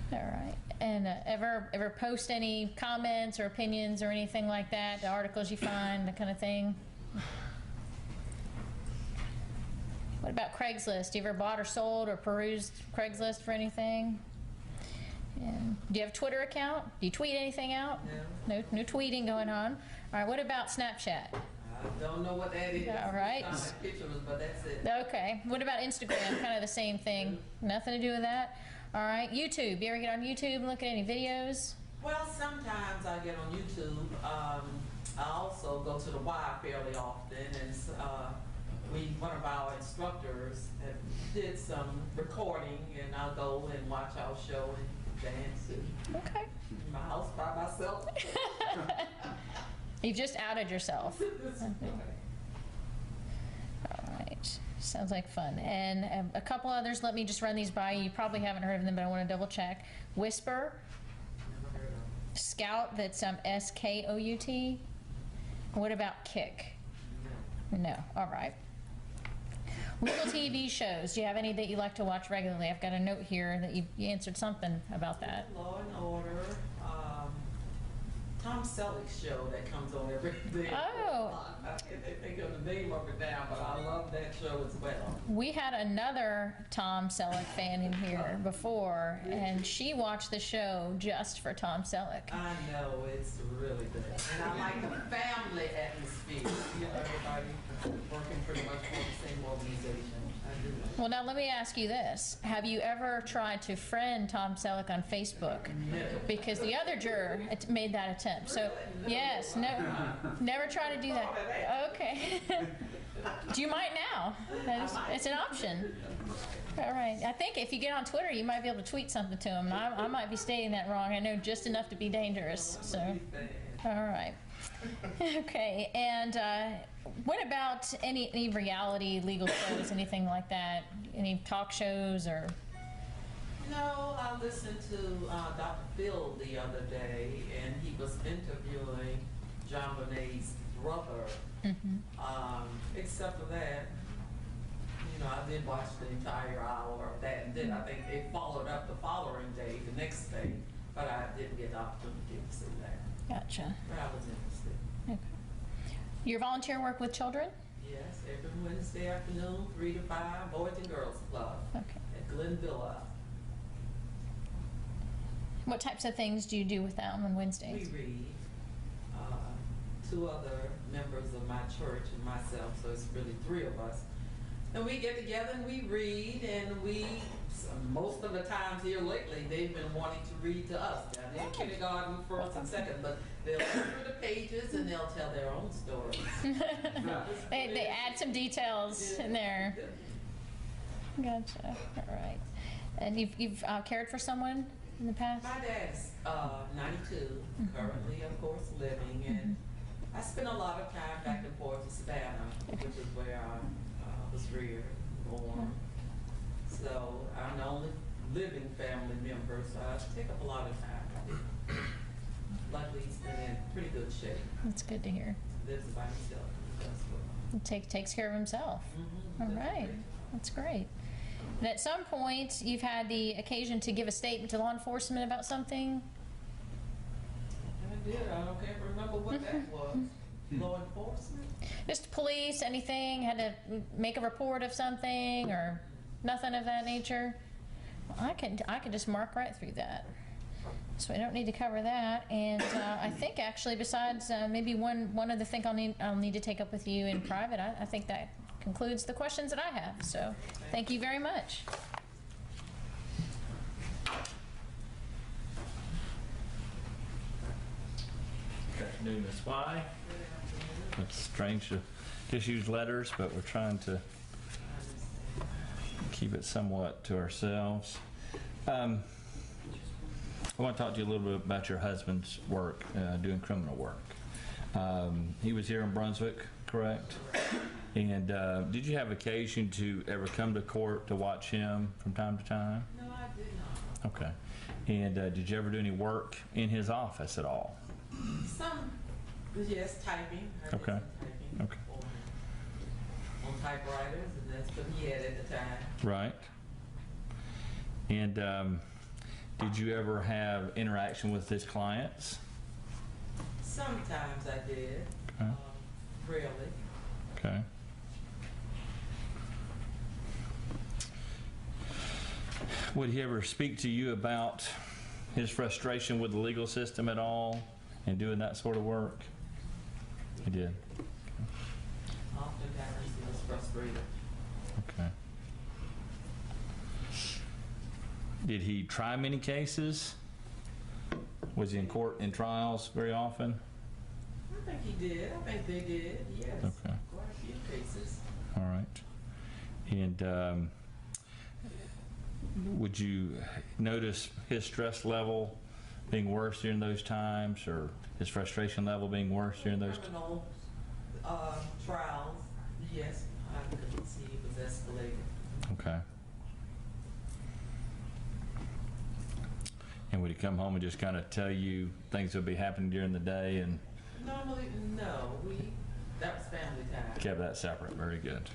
All right. And ever post any comments or opinions or anything like that, the articles you find, that kind of thing? What about Craigslist? You ever bought or sold or perused Craigslist for anything? And do you have a Twitter account? Do you tweet anything out? No tweeting going on. All right, what about Snapchat? I don't know what that is. All right. It's not like pictures, but that's it. Okay, what about Instagram? Kind of the same thing. Nothing to do with that? All right, YouTube. You ever get on YouTube and look at any videos? Well, sometimes I get on YouTube. I also go to the Y fairly often, and one of our instructors did some recording, and I'll go and watch our show and dance Okay. in my house by myself. You've just outed yourself. All right, sounds like fun. And a couple others, let me just run these by you. You probably haven't heard of them, but I want to double check. Whisper, Never heard of Scout, that's S-K-O-U-T. What about Kick? it. No, all right. Legal TV shows, do you have any that you like to watch regularly? I've got a note here that you answered something about that. Law and Order. Tom Selleck's show that comes on every day. Oh. I can't think of the name of it now, but I love that show as well. We had another Tom Selleck fan in here before, and she watched the show just for Tom Selleck. I know, it's really good. And I like the family atmosphere. You know, everybody working pretty much for the same organization. I do like Well, now let me ask you this. Have you ever tried to friend Tom Selleck on Facebook? Because the other juror made that attempt. So, yes, no, never try to do that. Okay. You might now. It's an option. All right. I think if you get on Twitter, you might be able to tweet something to him. I might be stating that wrong. I know just enough to be dangerous. So, all right. Okay. And what about any reality legal shows, anything like that? Any talk shows or? No, I listened to Dr. Phil the other day, and he was interviewing John Bonet's brother. Except for that, you know, I did watch the entire hour of that, and then I think it followed up the following day, the next day, but I didn't get the opportunity to see that. Gotcha. But I was interested. Okay. Your volunteer work with children? Yes, every Wednesday afternoon, 3 to 5, Boys and Girls Club Okay. at Glenvilla. What types of things do you do with them on We Wednesdays? read. Two other members of my church and myself, so it's really 3 of us. And we get together and we read, and most of the times here lately, they've been wanting to read to us. Now, they're in kindergarten, first and second, but they'll go through the pages and they'll tell their own stories. They add some details in there. Gotcha. All right. And you've cared for someone in the past? My dad's 92, currently, of course, living, and I spend a lot of time back and forth to Savannah, which is where I was reared, born. So I'm the only living family member, so I take up a lot of time. Luckily, he's been in pretty good shape. That's good to hear. Lives by himself. That's what. Takes care of himself. All right. That's great. And at some point, you've had the occasion to give a statement to law enforcement about something? I did. I can't remember what that was. Law enforcement? Just police, anything? Had to make a report of something or nothing of that nature? Well, I can just mark right through that. So I don't need to cover that. And I think actually, besides maybe one other thing I'll need to take up with you in private, I think that concludes the questions that I have. So thank you very much. Good afternoon, Ms. Y. It's strange to just use letters, but we're trying to keep it somewhat to ourselves. I want to talk to you a little bit about your husband's work, doing criminal work. He was here in Brunswick, correct? And did you have occasion to ever come to court to watch him from time to time? No, I did not. Okay. And did you ever do any work in his office at all? Some, yes, typing. I did Okay. some typing Okay. on typewriters, and that's what he had at the time. Right. And did you ever have interaction with his clients? Sometimes I did. Okay. Rarely. Okay. Would he ever speak to you about his frustration with the legal system at all and doing that sort of work? He did. Oftentimes he was frustrated. Okay. Did he try many cases? Was he in court in trials very often? I think he did. I think they did. Yes. Okay. Quite a few cases. All right. And would you notice his stress level being worse during those times, or his frustration level being worse during those times? Criminal trials, yes, I could see it was escalating. Okay. And would he come home and just kind of tell you things that would be happening during the day and Normally, no. That was family time. kept that separate? Very good.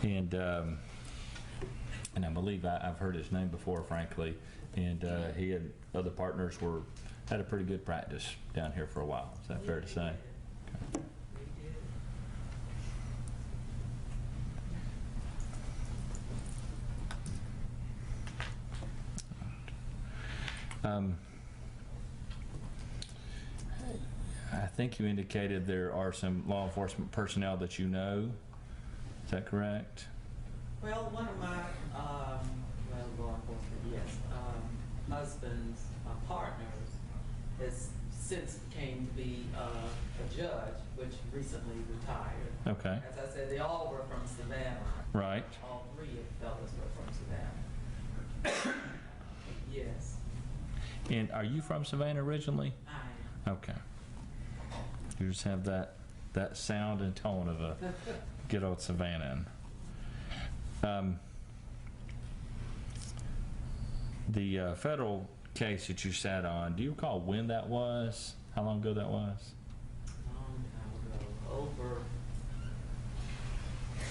And I believe I've heard his name before, frankly, and he and other partners had a pretty good practice down here for a while. Is that fair to say? They did. I think you indicated there are some law enforcement personnel that you know. Is that correct? Well, one of my, law enforcement, yes, husband's partners has since came to be a judge, which recently retired. Okay. As I said, they all were from Savannah. Right. All three of the fellas were from Savannah. Yes, And are you from Savannah originally? I am. Okay. You just have that sound and tone of a good old Savannah. The federal case that you sat on, do you recall when that was? How long ago that was? Long time ago, over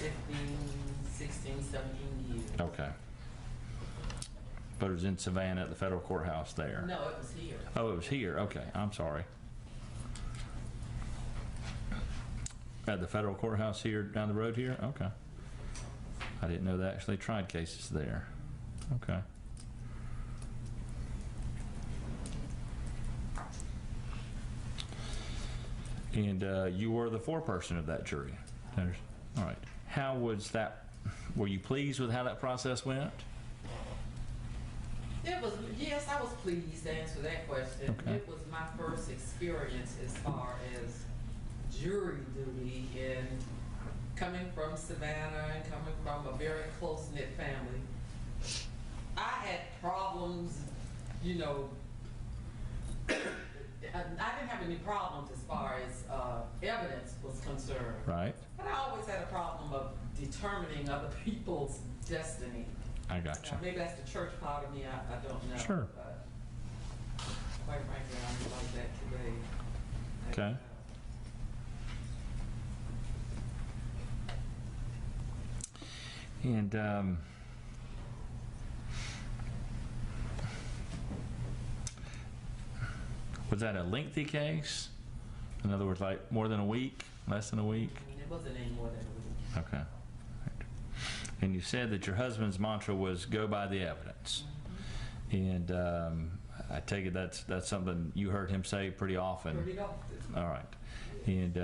15, 16, 17 years. Okay. But it was in Savannah at the federal courthouse there? No, it was here. Oh, it was here. Okay, I'm sorry. At the federal courthouse here, down the road here? Okay. I didn't know they actually tried cases there. Okay. And you were the foreperson of that jury? All right. How was that? Were you pleased with how that process went? It was, yes, I was pleased to answer that question. Okay. It was my first experience as far as jury duty in coming from Savannah and coming from a very close-knit family. I had problems, you know, I didn't have any problems as far as evidence was concerned. Right. But I always had a problem of determining other people's destiny. I got you. Now, maybe that's the church part of me, I don't know. Sure. But quite frankly, I'm like that today. Okay. And was that a lengthy case? In other words, like more than a week, less than a week? It wasn't any more than a week. Okay. And you said that your husband's mantra was go by the evidence. And I take it that's something you heard him say pretty often. Pretty often. All right. And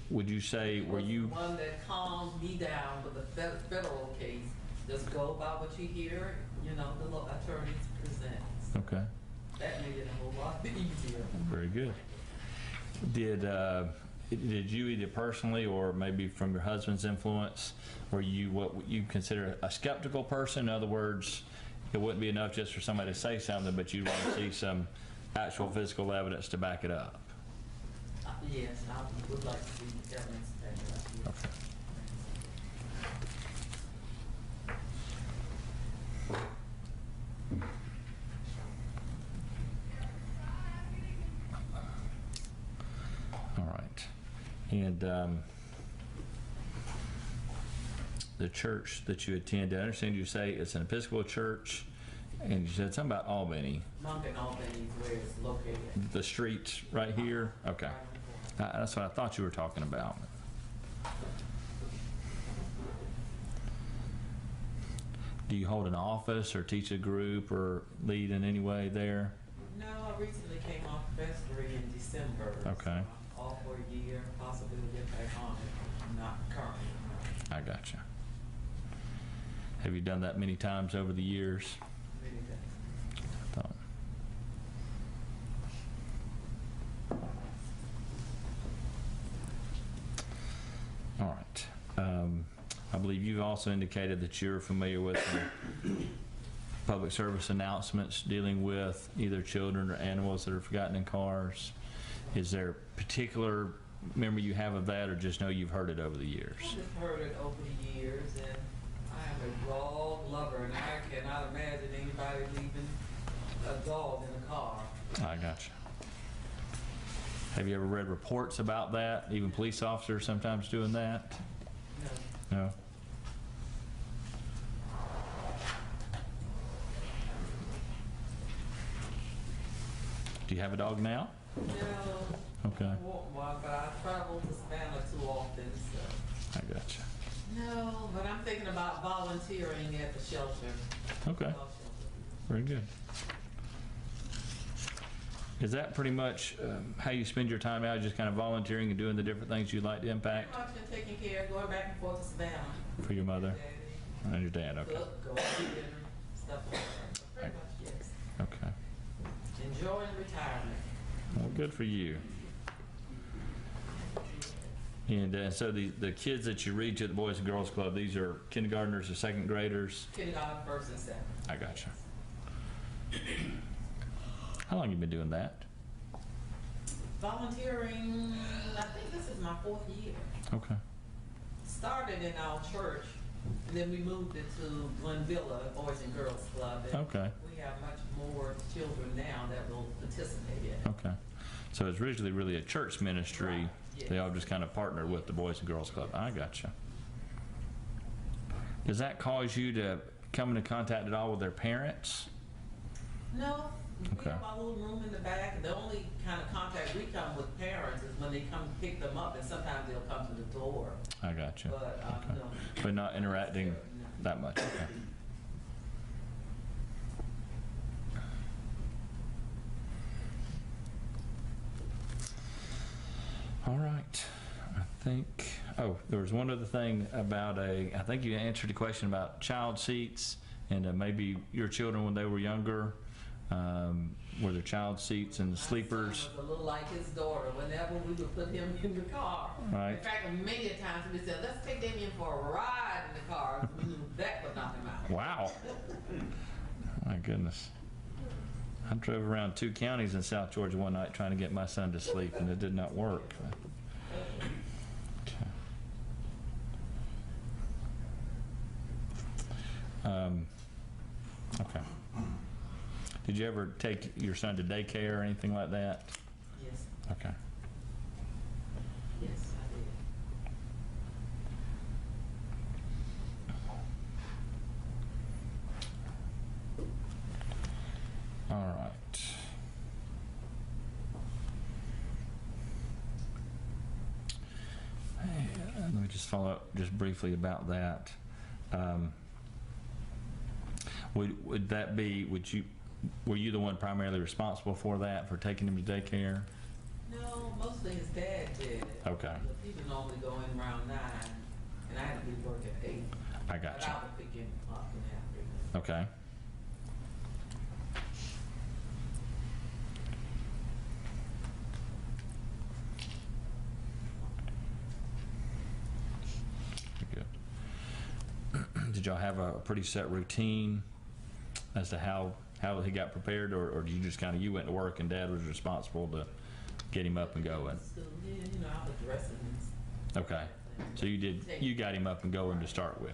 would you say, were you... The one that calmed me down with the federal case, just go by what you hear, you know, the attorneys present. Okay. That made it a whole lot easier. Very good. Did you either personally or maybe from your husband's influence, were you what you consider a skeptical person? In other words, it wouldn't be enough just for somebody to say something, but you'd want to see some actual physical evidence to back it up? Yes, I would like to see the evidence to back it up. Okay. All right. And the church that you attend, I understand you say it's an Episcopal church, and you said something about Albany. Monk and Albany is where it's located. The street right here? Okay. That's what I thought you were talking about. Do you hold an office or teach a group or lead in any way there? No, I recently came off vestry in December. Okay. So I'm off for a year, possibly to get back on it. Not currently, no. I gotcha. Have you done that many times over the years? Really good. I thought. All right. I believe you've also indicated that you're familiar with some public service announcements dealing with either children or animals that are forgotten in cars. Is there a particular memory you have of that, or just know you've heard it over the years? I just heard it over the years, and I am a dog lover, and I cannot imagine anybody leaving a dog in a car. I gotcha. Have you ever read reports about that? Even police officers sometimes doing that? No. No? Do you have a dog now? No. Okay. I want one, but I travel to Savannah too often, so. I gotcha. No, but I'm thinking about volunteering at the shelter. Okay. Dog shelter. Very good. Is that pretty much how you spend your time out, just kind of volunteering and doing the different things you'd like to impact Pretty much been taking care, going back and forth to Savannah. for your mother Daddy, and your dad? Okay. cook, go out to dinner, stuff like that. So pretty much, yes. Okay. Enjoying retirement. Well, good for you. And so the kids that you read to at the Boys and Girls Club, these are kindergartners or second graders? Kindergarten, first and second. I gotcha. How long you been doing that? Volunteering, I think this is my 4th year. Okay. Started in our church, and then we moved it to Glenvilla Boys and Girls Club. And Okay. we have much more children now that will participate in it. Okay. So it's originally really a church ministry. Right, yes. They all just kind of partner with the Boys and Girls Club. I gotcha. Does that cause you to come into contact at all with their parents? No, Okay. we have our little room in the back. The only kind of contact we come with parents is when they come pick them up, and sometimes they'll come to the door. I gotcha. But, Okay. no. But not interacting No. that much. Okay. All right. I think, oh, there was one other thing about I think you answered a question about child seats and maybe your children when they were younger, were there child seats and sleepers? My son was a little like his daughter. Whenever we would put him in the car. Right. In fact, many a times we said, let's take Damien for a ride in the car. We knew that would knock him out. Wow. My goodness. I drove around 2 counties in South Georgia one night trying to get my son to sleep, and it did not work. Okay. Okay. Did you ever take your son to daycare or anything like that? Yes, Okay. yes, I did. All right. Let me just follow up just briefly about that. Would that be, were you the one primarily responsible for that, for taking him to daycare? No, mostly his dad did. Okay. He would normally go in around 9, and I had to be working at 8. I got But you. I would pick him up in the afternoon. Okay. Good. Did y'all have a pretty set routine as to how he got prepared, or did you just kind of, you went to work and Dad was responsible to get him up and going? So, yeah, you know, I was dressing and stuff. Okay. So you got him up and going to start with.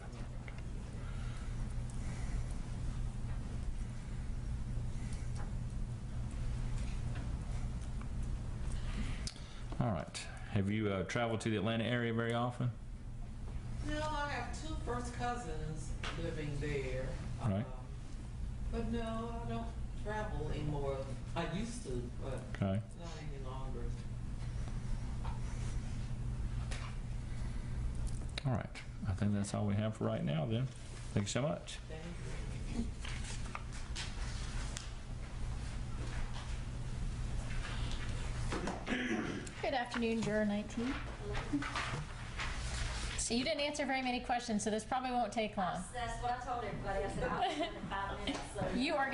All right. Have you traveled to the Atlanta area very often? No, I have 2 first cousins living there. Right. But no, I don't travel anymore. I used to, but Okay. not any longer. All right. I think that's all we have for right now then. Thank you so much. Thank you. Good afternoon, Juror 19. So you didn't answer very many questions, so this probably won't take long. That's what I told everybody. I said, I'll be in 5 minutes, so. You are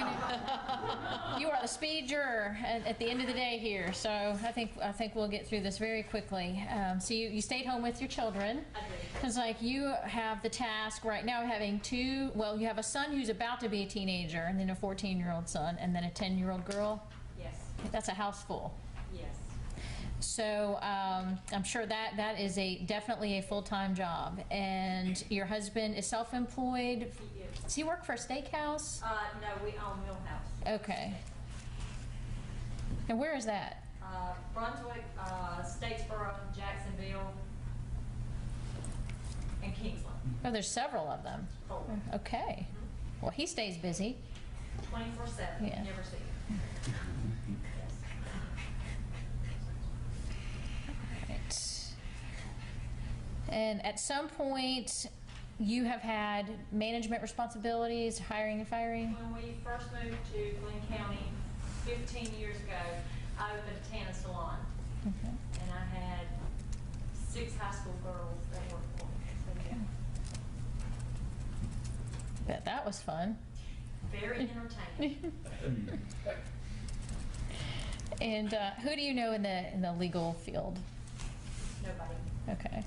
you are the speed juror at the end of the day here, so I think we'll get through this very quickly. So you stayed home with your children. I did. Because like you have the task right now of having two, well, you have a son who's about to be a teenager, and then a 14-year-old son, and then a 10-year-old girl. Yes, That's a house full. yes. So I'm sure that is definitely a full-time job. And your husband is self-employed. He is. Does he work for a steakhouse? No, we own Millhouse. Okay. And where is that? Brunswick, Statesboro, Jacksonville, and Kingsland. Oh, there's several of them. 4. Okay. Well, he stays busy. 24/7, Yeah. never see it. Yes. Right. And at some point, you have had management responsibilities, hiring and firing? When we first moved to Glenn County 15 years ago, I opened a tanning salon, Okay. and I had 6 high school girls that worked for me. So, yeah. Bet that was fun. Very entertaining. And who do you know in the legal field? Nobody. Okay.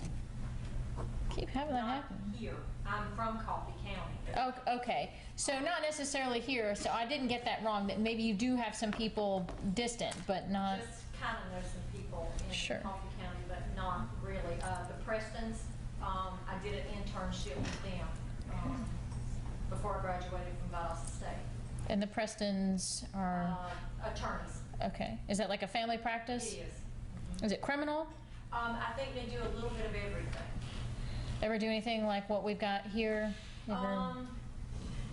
Keep having that Not happen. here. I'm from Coffee County. Oh, okay. So not necessarily here. So I didn't get that wrong. That maybe you do have some people distant, but not. Just kind of know some people in Sure. Coffee County, but not really. The Prestons, I did an internship with them before I graduated from Valdosta State. And the Prestons are Attorneys. okay. Is that like a family practice? It is. Is it criminal? I think they do a little bit of everything. Ever do anything like what we've got here? Ever?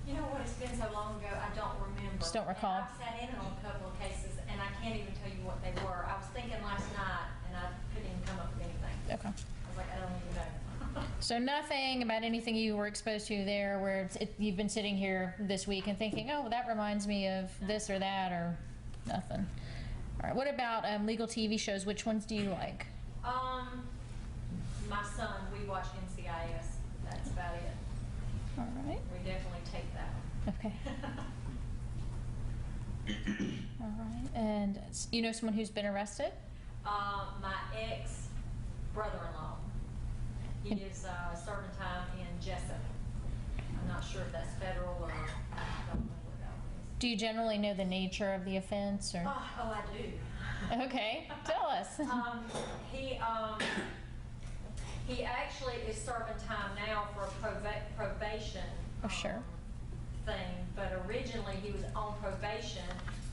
You know what, it's been so long ago, I don't remember. Just don't recall? And I've sat in on a couple of cases, and I can't even tell you what they were. I was thinking last night, and I couldn't even come up with anything. Okay. I was like, I don't even know. So nothing about anything you were exposed to there where you've been sitting here this week and thinking, oh, that reminds me of this or that, or nothing. All right. What about legal TV shows? Which ones do you like? My son, we watch NCIS. That's about it. All right. We definitely take that one. Okay. All right. And you know someone who's been arrested? My ex-brother-in-law. He is serving time in Jessup. I'm not sure if that's federal or I don't know what that one is. Do you generally know the nature of the offense, or? Oh, I do. Okay. Tell us. He actually is serving time now for a probation Oh, sure. thing, but originally he was on probation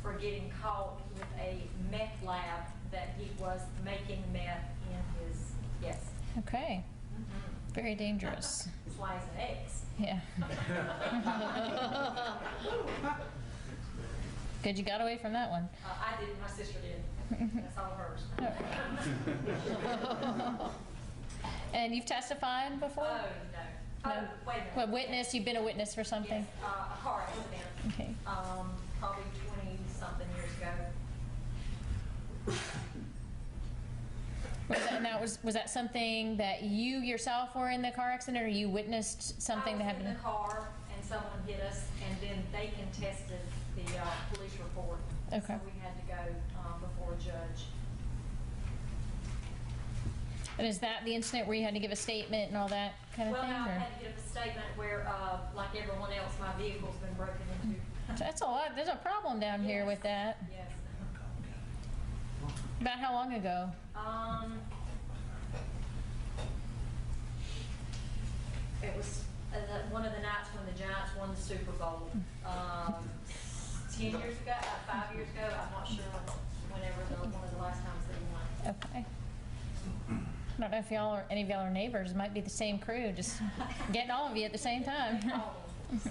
for getting caught with a meth lab that he was making meth in his, yes. Okay. Very dangerous. That's why he's an ex. Yeah. Good, you got away from that one. I didn't, my sister did. That's all hers. And you've testified before? Oh, no. No. Oh, wait a minute. Well, witness, you've been a witness for something? Yes, a car accident. Okay. Probably 20-something years ago. Was that something that you yourself were in the car accident, or you witnessed something that I was happened? in the car and someone hit us, and then they contested the police report. Okay. So we had to go before a judge. And is that the incident where you had to give a statement and all that kind of Well, thing? no, I or- had to give a statement where, like everyone else, my vehicle's been broken into. That's a lot. There's a problem down here Yes. with that. Yes. About how long ago? It was one of the nights when the Giants won the Super Bowl. 10 years ago, 5 years ago, I'm not sure whenever one of the last times they won. Okay. I don't know if y'all or any of y'all are neighbors. It might be the same crew, just getting all of you at the same time. So,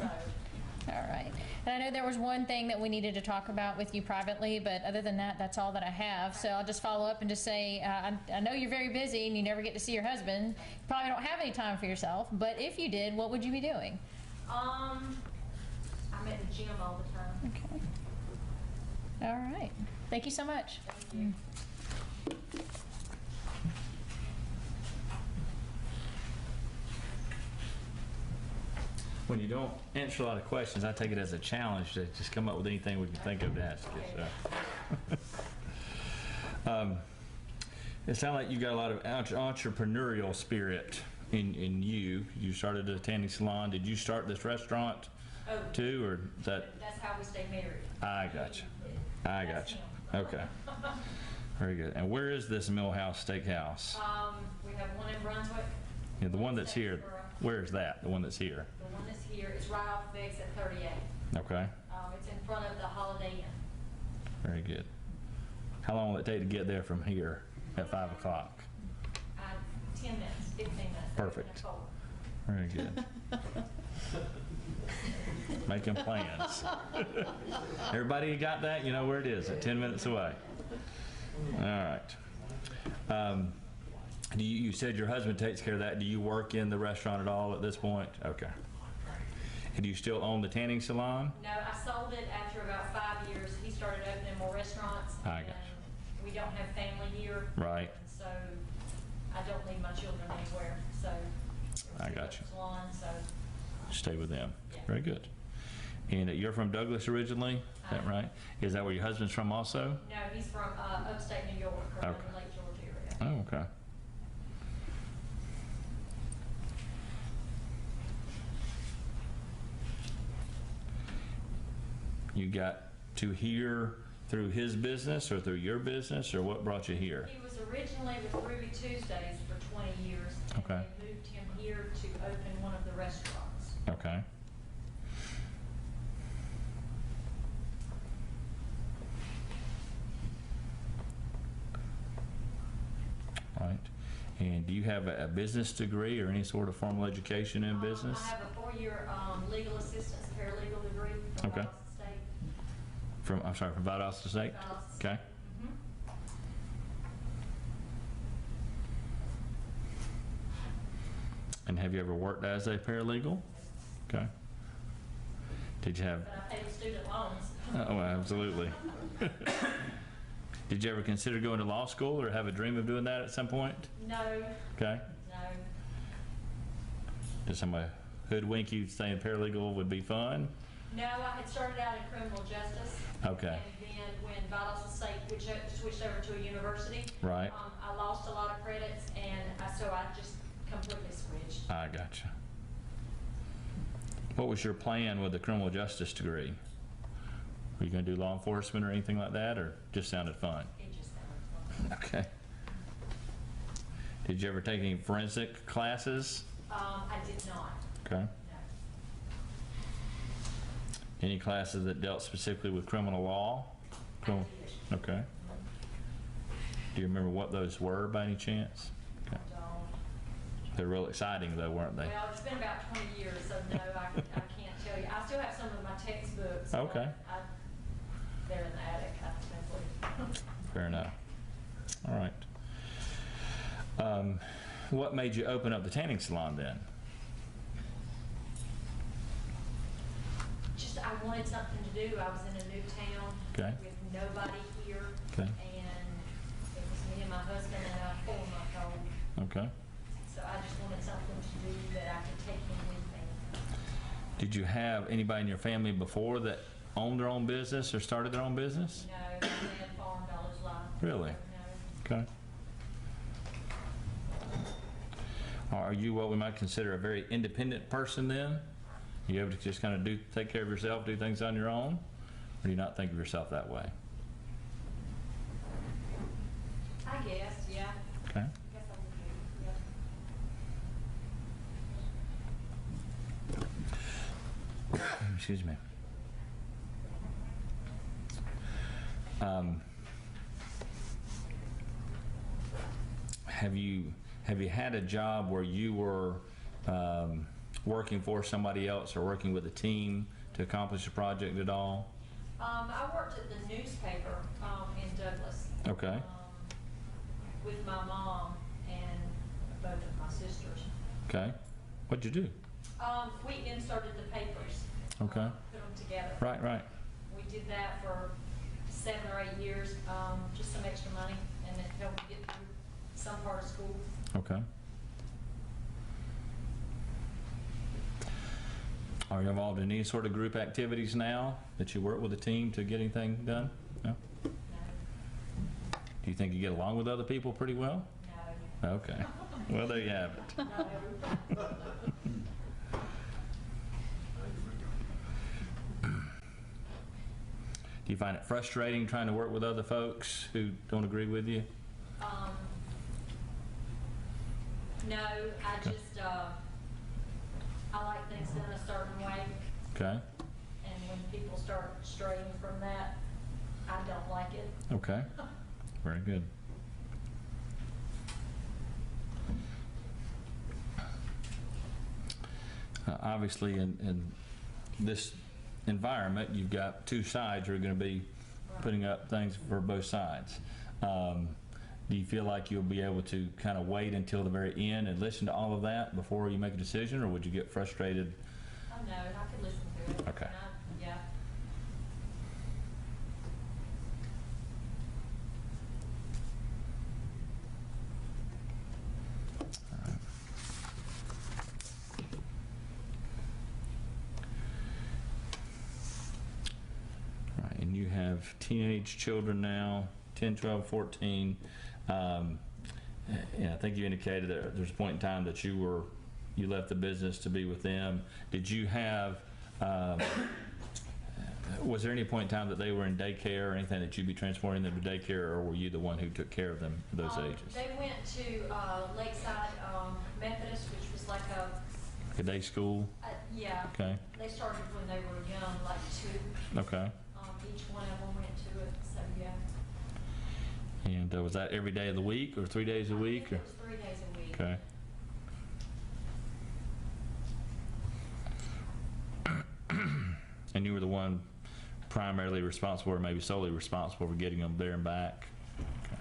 All right. And I know there was one thing that we needed to talk about with you privately, but other than that, that's all that I have. So I'll just follow up and just say, I know you're very busy and you never get to see your husband. You probably don't have any time for yourself, but if you did, what would you be doing? I'm at the gym all the time. Okay. All right. Thank you so much. Thank you. When you don't answer a lot of questions, I take it as a challenge to just come up with anything we can think of to ask you. So. It sounds like you got a lot of entrepreneurial spirit in you. You started a tanning salon. Did you start this restaurant too, or is that? That's how we stay married. I gotcha. I That's gotcha. him. Okay. Very good. And where is this Millhouse Steakhouse? We have one in Brunswick. Yeah, the one that's here. Where is that? The one that's here. The one that's here is right off of exit 38. Okay. It's in front of the Holiday Inn. Very good. How long will it take to get there from here at 5 o'clock? 10 minutes, 15 minutes. Perfect. Very good. Making plans. Everybody got that? You know where it is, at 10 minutes away. All right. You said your husband takes care of that. Do you work in the restaurant at all at this point? Okay. And do you still own the tanning salon? No, I sold it after about 5 years. He started opening more restaurants. I and got we don't have family here. Right. And so I don't leave my children anywhere. So I got you. Salon, so Stay with them. Yeah. Very good. And you're from Douglas originally? Is that right? Is that where your husband's from also? no, he's from upstate New York, or Okay. the Lake George area. Oh, okay. You got to here through his business or through your business, or what brought you here? He was originally with Ruby Tuesdays for 20 years. And Okay. they moved him here to open one of the restaurants. Okay. Right. And do you have a business degree or any sort of formal education in business? I have a 4-year legal assistance paralegal degree from Okay. Boston State. I'm sorry, from Valdosta State? Valdosta Okay. Mhm. And have you ever worked as a paralegal? Okay. Did you have, But I paid student loans. oh, absolutely. Did you ever consider going to law school or have a dream of doing that at some point? No, Okay. no. Did somebody hoodwink you saying paralegal would be fun? No, I had started out in criminal justice. Okay. And then when Valdosta State switched over to a university. Right. I lost a lot of credits, and so I just completely switched. I gotcha. What was your plan with the criminal justice degree? Were you going to do law enforcement or anything like that, or just sounded fun? It just sounded fun. Okay. Did you ever take any forensic classes? I did not, Okay. no. Any classes that dealt specifically with criminal law? Criminal- Okay. Do you remember what those were by any chance? Okay. I don't. They're real exciting though, weren't they? Well, it's been about 20 years, so no, I can't tell you. I still have some of my textbooks. Okay. but they're in the attic, I think. Fair enough. All right. What made you open up the tanning salon then? Just, I wanted something to do. I was in a new town. Okay. With nobody here. Okay. And it was me and my husband and a 4-month-old. Okay. So I just wanted something to do that I could take in with me. Did you have anybody in your family before that owned their own business or started their own business? No, my dad farmed all his life. Really? No. Okay. Are you what we might consider a very independent person then? You able to just kind of take care of yourself, do things on your own? Or do you not think of yourself that way? I guess, yeah. Okay. I guess I would do, yeah. Excuse me. Have you had a job where you were working for somebody else or working with a team to accomplish a project at all? I worked at the newspaper in Douglas. Okay. With my mom and both of my sisters. Okay. What'd you do? We inserted the papers. Okay. Put them together. Right. We did that for 7 or 8 years, just some extra money, and it helped me get through some part of school. Okay. Are you involved in any sort of group activities now that you work with a team to get anything done? No? No, Do you think you get along with other people pretty well? no, Okay. Well, there you have it. no. Do you find it frustrating trying to work with other folks who don't agree with you? No, I just, I like things done a certain way, Okay. and when people start straying from that, I don't like it. Okay. Very good. Obviously, in this environment, you've got two sides who are going to be putting up things for both sides. Do you feel like you'll be able to kind of wait until the very end and listen to all of that before you make a decision, or would you get frustrated? Oh, no, I could listen to it. Okay. And yeah. Right, and you have teenage children now, 10, 12, 14. Yeah, I think you indicated that there's a point in time that you left the business to be with them. Did you have, was there any point in time that they were in daycare or anything that you'd be transporting them to daycare, or were you the one who took care of them at those ages? They went to Lakeside Methodist, which was like A day school? yeah. Okay. They started when they were young, like 2. Okay. Each one of them went to it, so yeah. And was that every day of the week or 3 days a week? I think it was 3 days a week. Okay. And you were the one primarily responsible, or maybe solely responsible, for getting them there and back? Okay.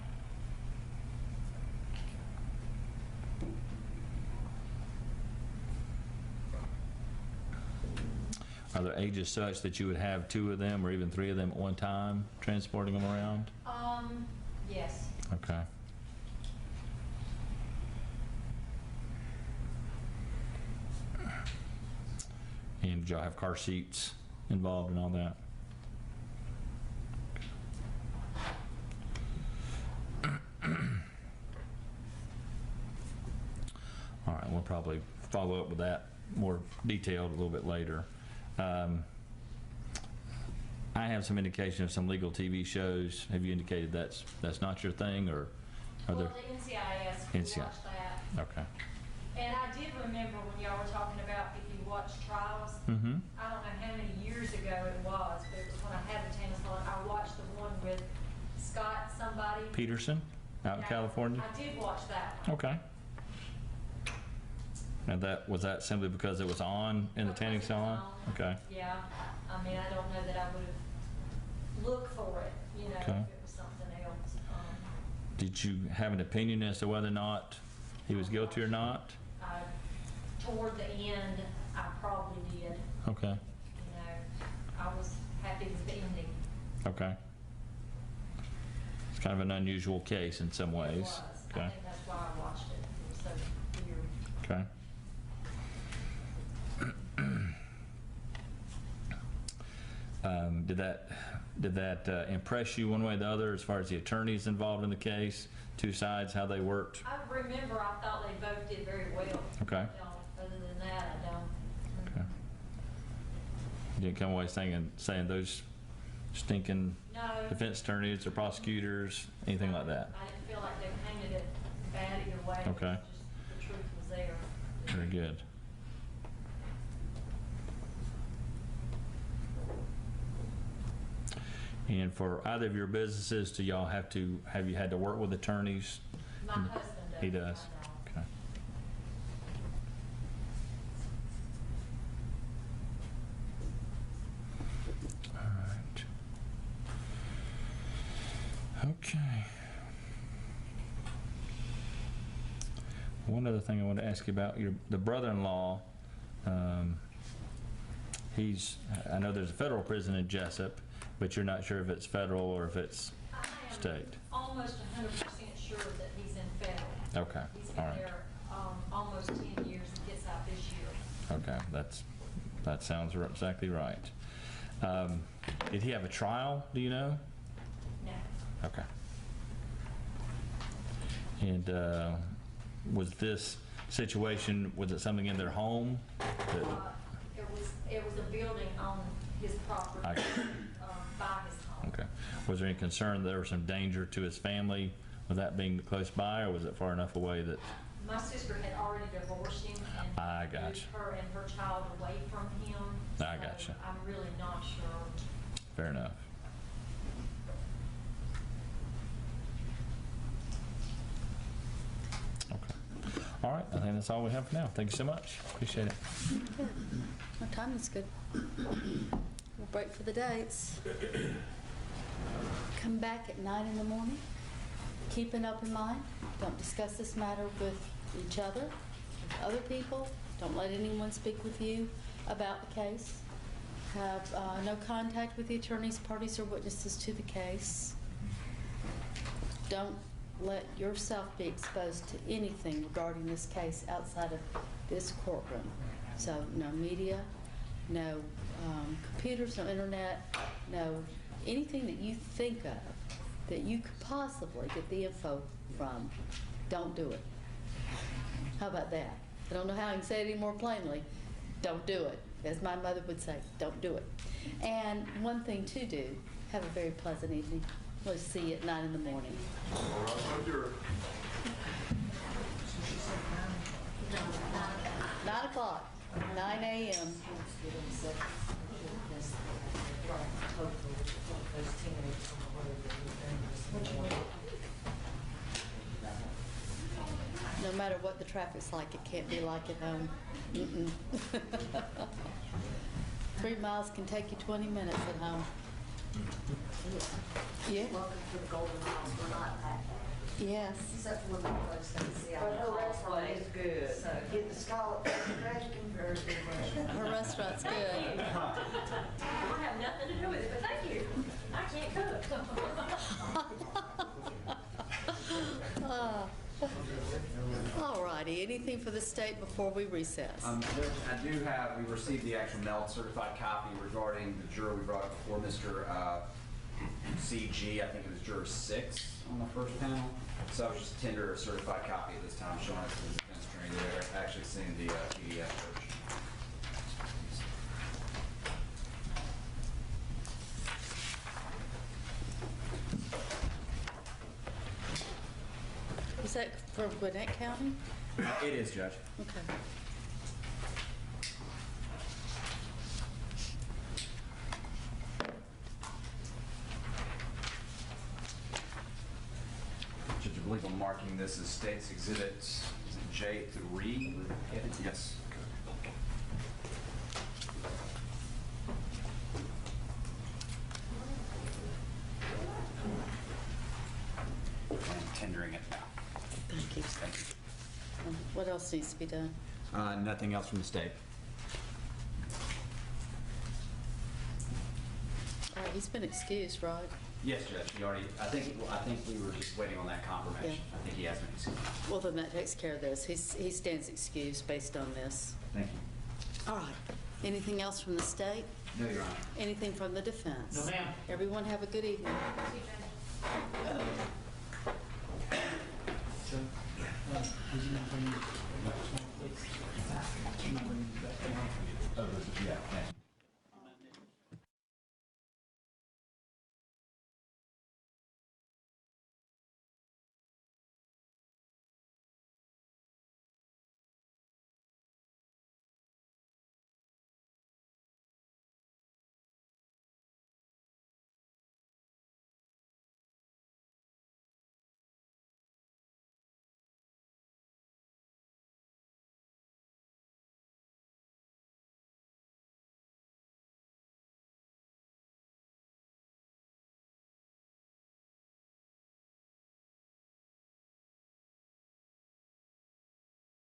Are there ages such that you would have 2 of them or even 3 of them at one time transporting them around? Yes. Okay. And did y'all have car seats involved in all that? All right, we'll probably follow up with that more detailed a little bit later. I have some indication of some legal TV shows. Have you indicated that's not your thing, or are there? Well, the NCIS, we NCIS. watched that. Okay. And I did remember when y'all were talking about if you watch trials, Mm-hmm. I don't know how many years ago it was, but it was when I had the tennis on. I watched the one with Scott somebody. Peterson, out in Yeah, California. I did watch that one. Okay. And was that simply because it was on in the Because tanning it was salon? on. Okay. Yeah, I mean, I don't know that I would have looked for it, you know, Okay. if it was something else. Did you have an opinion as to whether or not he was guilty or not? Toward the end, I probably did. Okay. You know, I was happy with the ending. Okay. It's kind of an unusual case in some It ways. was. I Okay. think that's why I watched it. It was so weird. Okay. Did that impress you one way or the other as far as the attorneys involved in the case, two sides, how they worked? I remember I thought they both did very well. Okay. You know, other than that, I don't. Okay. You didn't come away saying those stinking No. defense attorneys or prosecutors, anything like that? I didn't feel like they painted it bad either way. Okay. It was just the truth was there. Very good. And for either of your businesses, have you had to work with attorneys? My husband does. He does. I Okay. All right. Okay. One other thing I want to ask you about, the brother-in-law I know there's a federal prison in Jessup, but you're not sure if it's federal or if it's I am state. almost 100% sure that he's in federal. Okay, He's all been right. there almost 10 years and gets out this year. Okay, that sounds exactly right. Did he have a trial, do you know? No. Okay. And was this situation, was it something in their home? It was a building on his property, I- by his home. Okay. Was there any concern that there was some danger to his family with that being close by, or was it far enough away that? My sister had already divorced him and I moved gotcha. her and her child away from him. I so gotcha. I'm really not sure. Fair enough. Okay. All right, I think that's all we have for now. Thank you so much. Appreciate it. Our timing's good. We'll break for the dates. Come back at 9 in the morning. Keep an open mind. Don't discuss this matter with each other, with other people. Don't let anyone speak with you about the case. Have no contact with the attorneys, parties, or witnesses to the case. Don't let yourself be exposed to anything regarding this case outside of this courtroom. So no media, no computers, no internet, no anything that you think of that you could possibly get the info from. Don't do it. How about that? I don't know how I can say it any more plainly. Don't do it. As my mother would say, don't do it. And one thing to do, have a very pleasant evening. We'll see you at 9 in the morning. 9 o'clock, 9 a.m. No matter what the traffic's like, it can't be like at home. Mm-mm. 3 miles can take you 20 minutes at home. Yeah. Welcome to the Golden House. We're not that bad. Yes. Except for when the folks don't see But her our restaurant is good. So get the scallop tragic and very good restaurant. Her restaurant's good. I have nothing to do with it, but thank you. I can't cook. All righty. Anything for the state before we recess? Judge, I do have, we received the actual mailed certified copy regarding the juror we brought up before, Mr. CG, I think it was juror 6 on the first panel. So I was just tender a certified copy at this time, showing it to the defense attorney there, actually seeing the PDF version. Is that for Gwinnett County? It is, Judge. Okay. Judge, I believe I'm marking this as State's Exhibit J3. Yes. I'm tendering it now. Thank you. Thank you. What else needs to be done? Nothing else from the state. All right, he's been excused, right? Yes, Judge. He already. I think we were just waiting on that confirmation. Yeah. I think he has been excused. Well, then that takes care of this. He stands excused based on this. Thank you. All right. Anything else from the state? No, Your Honor. Anything from the defense? No, ma'am. Everyone have a good evening. Yeah.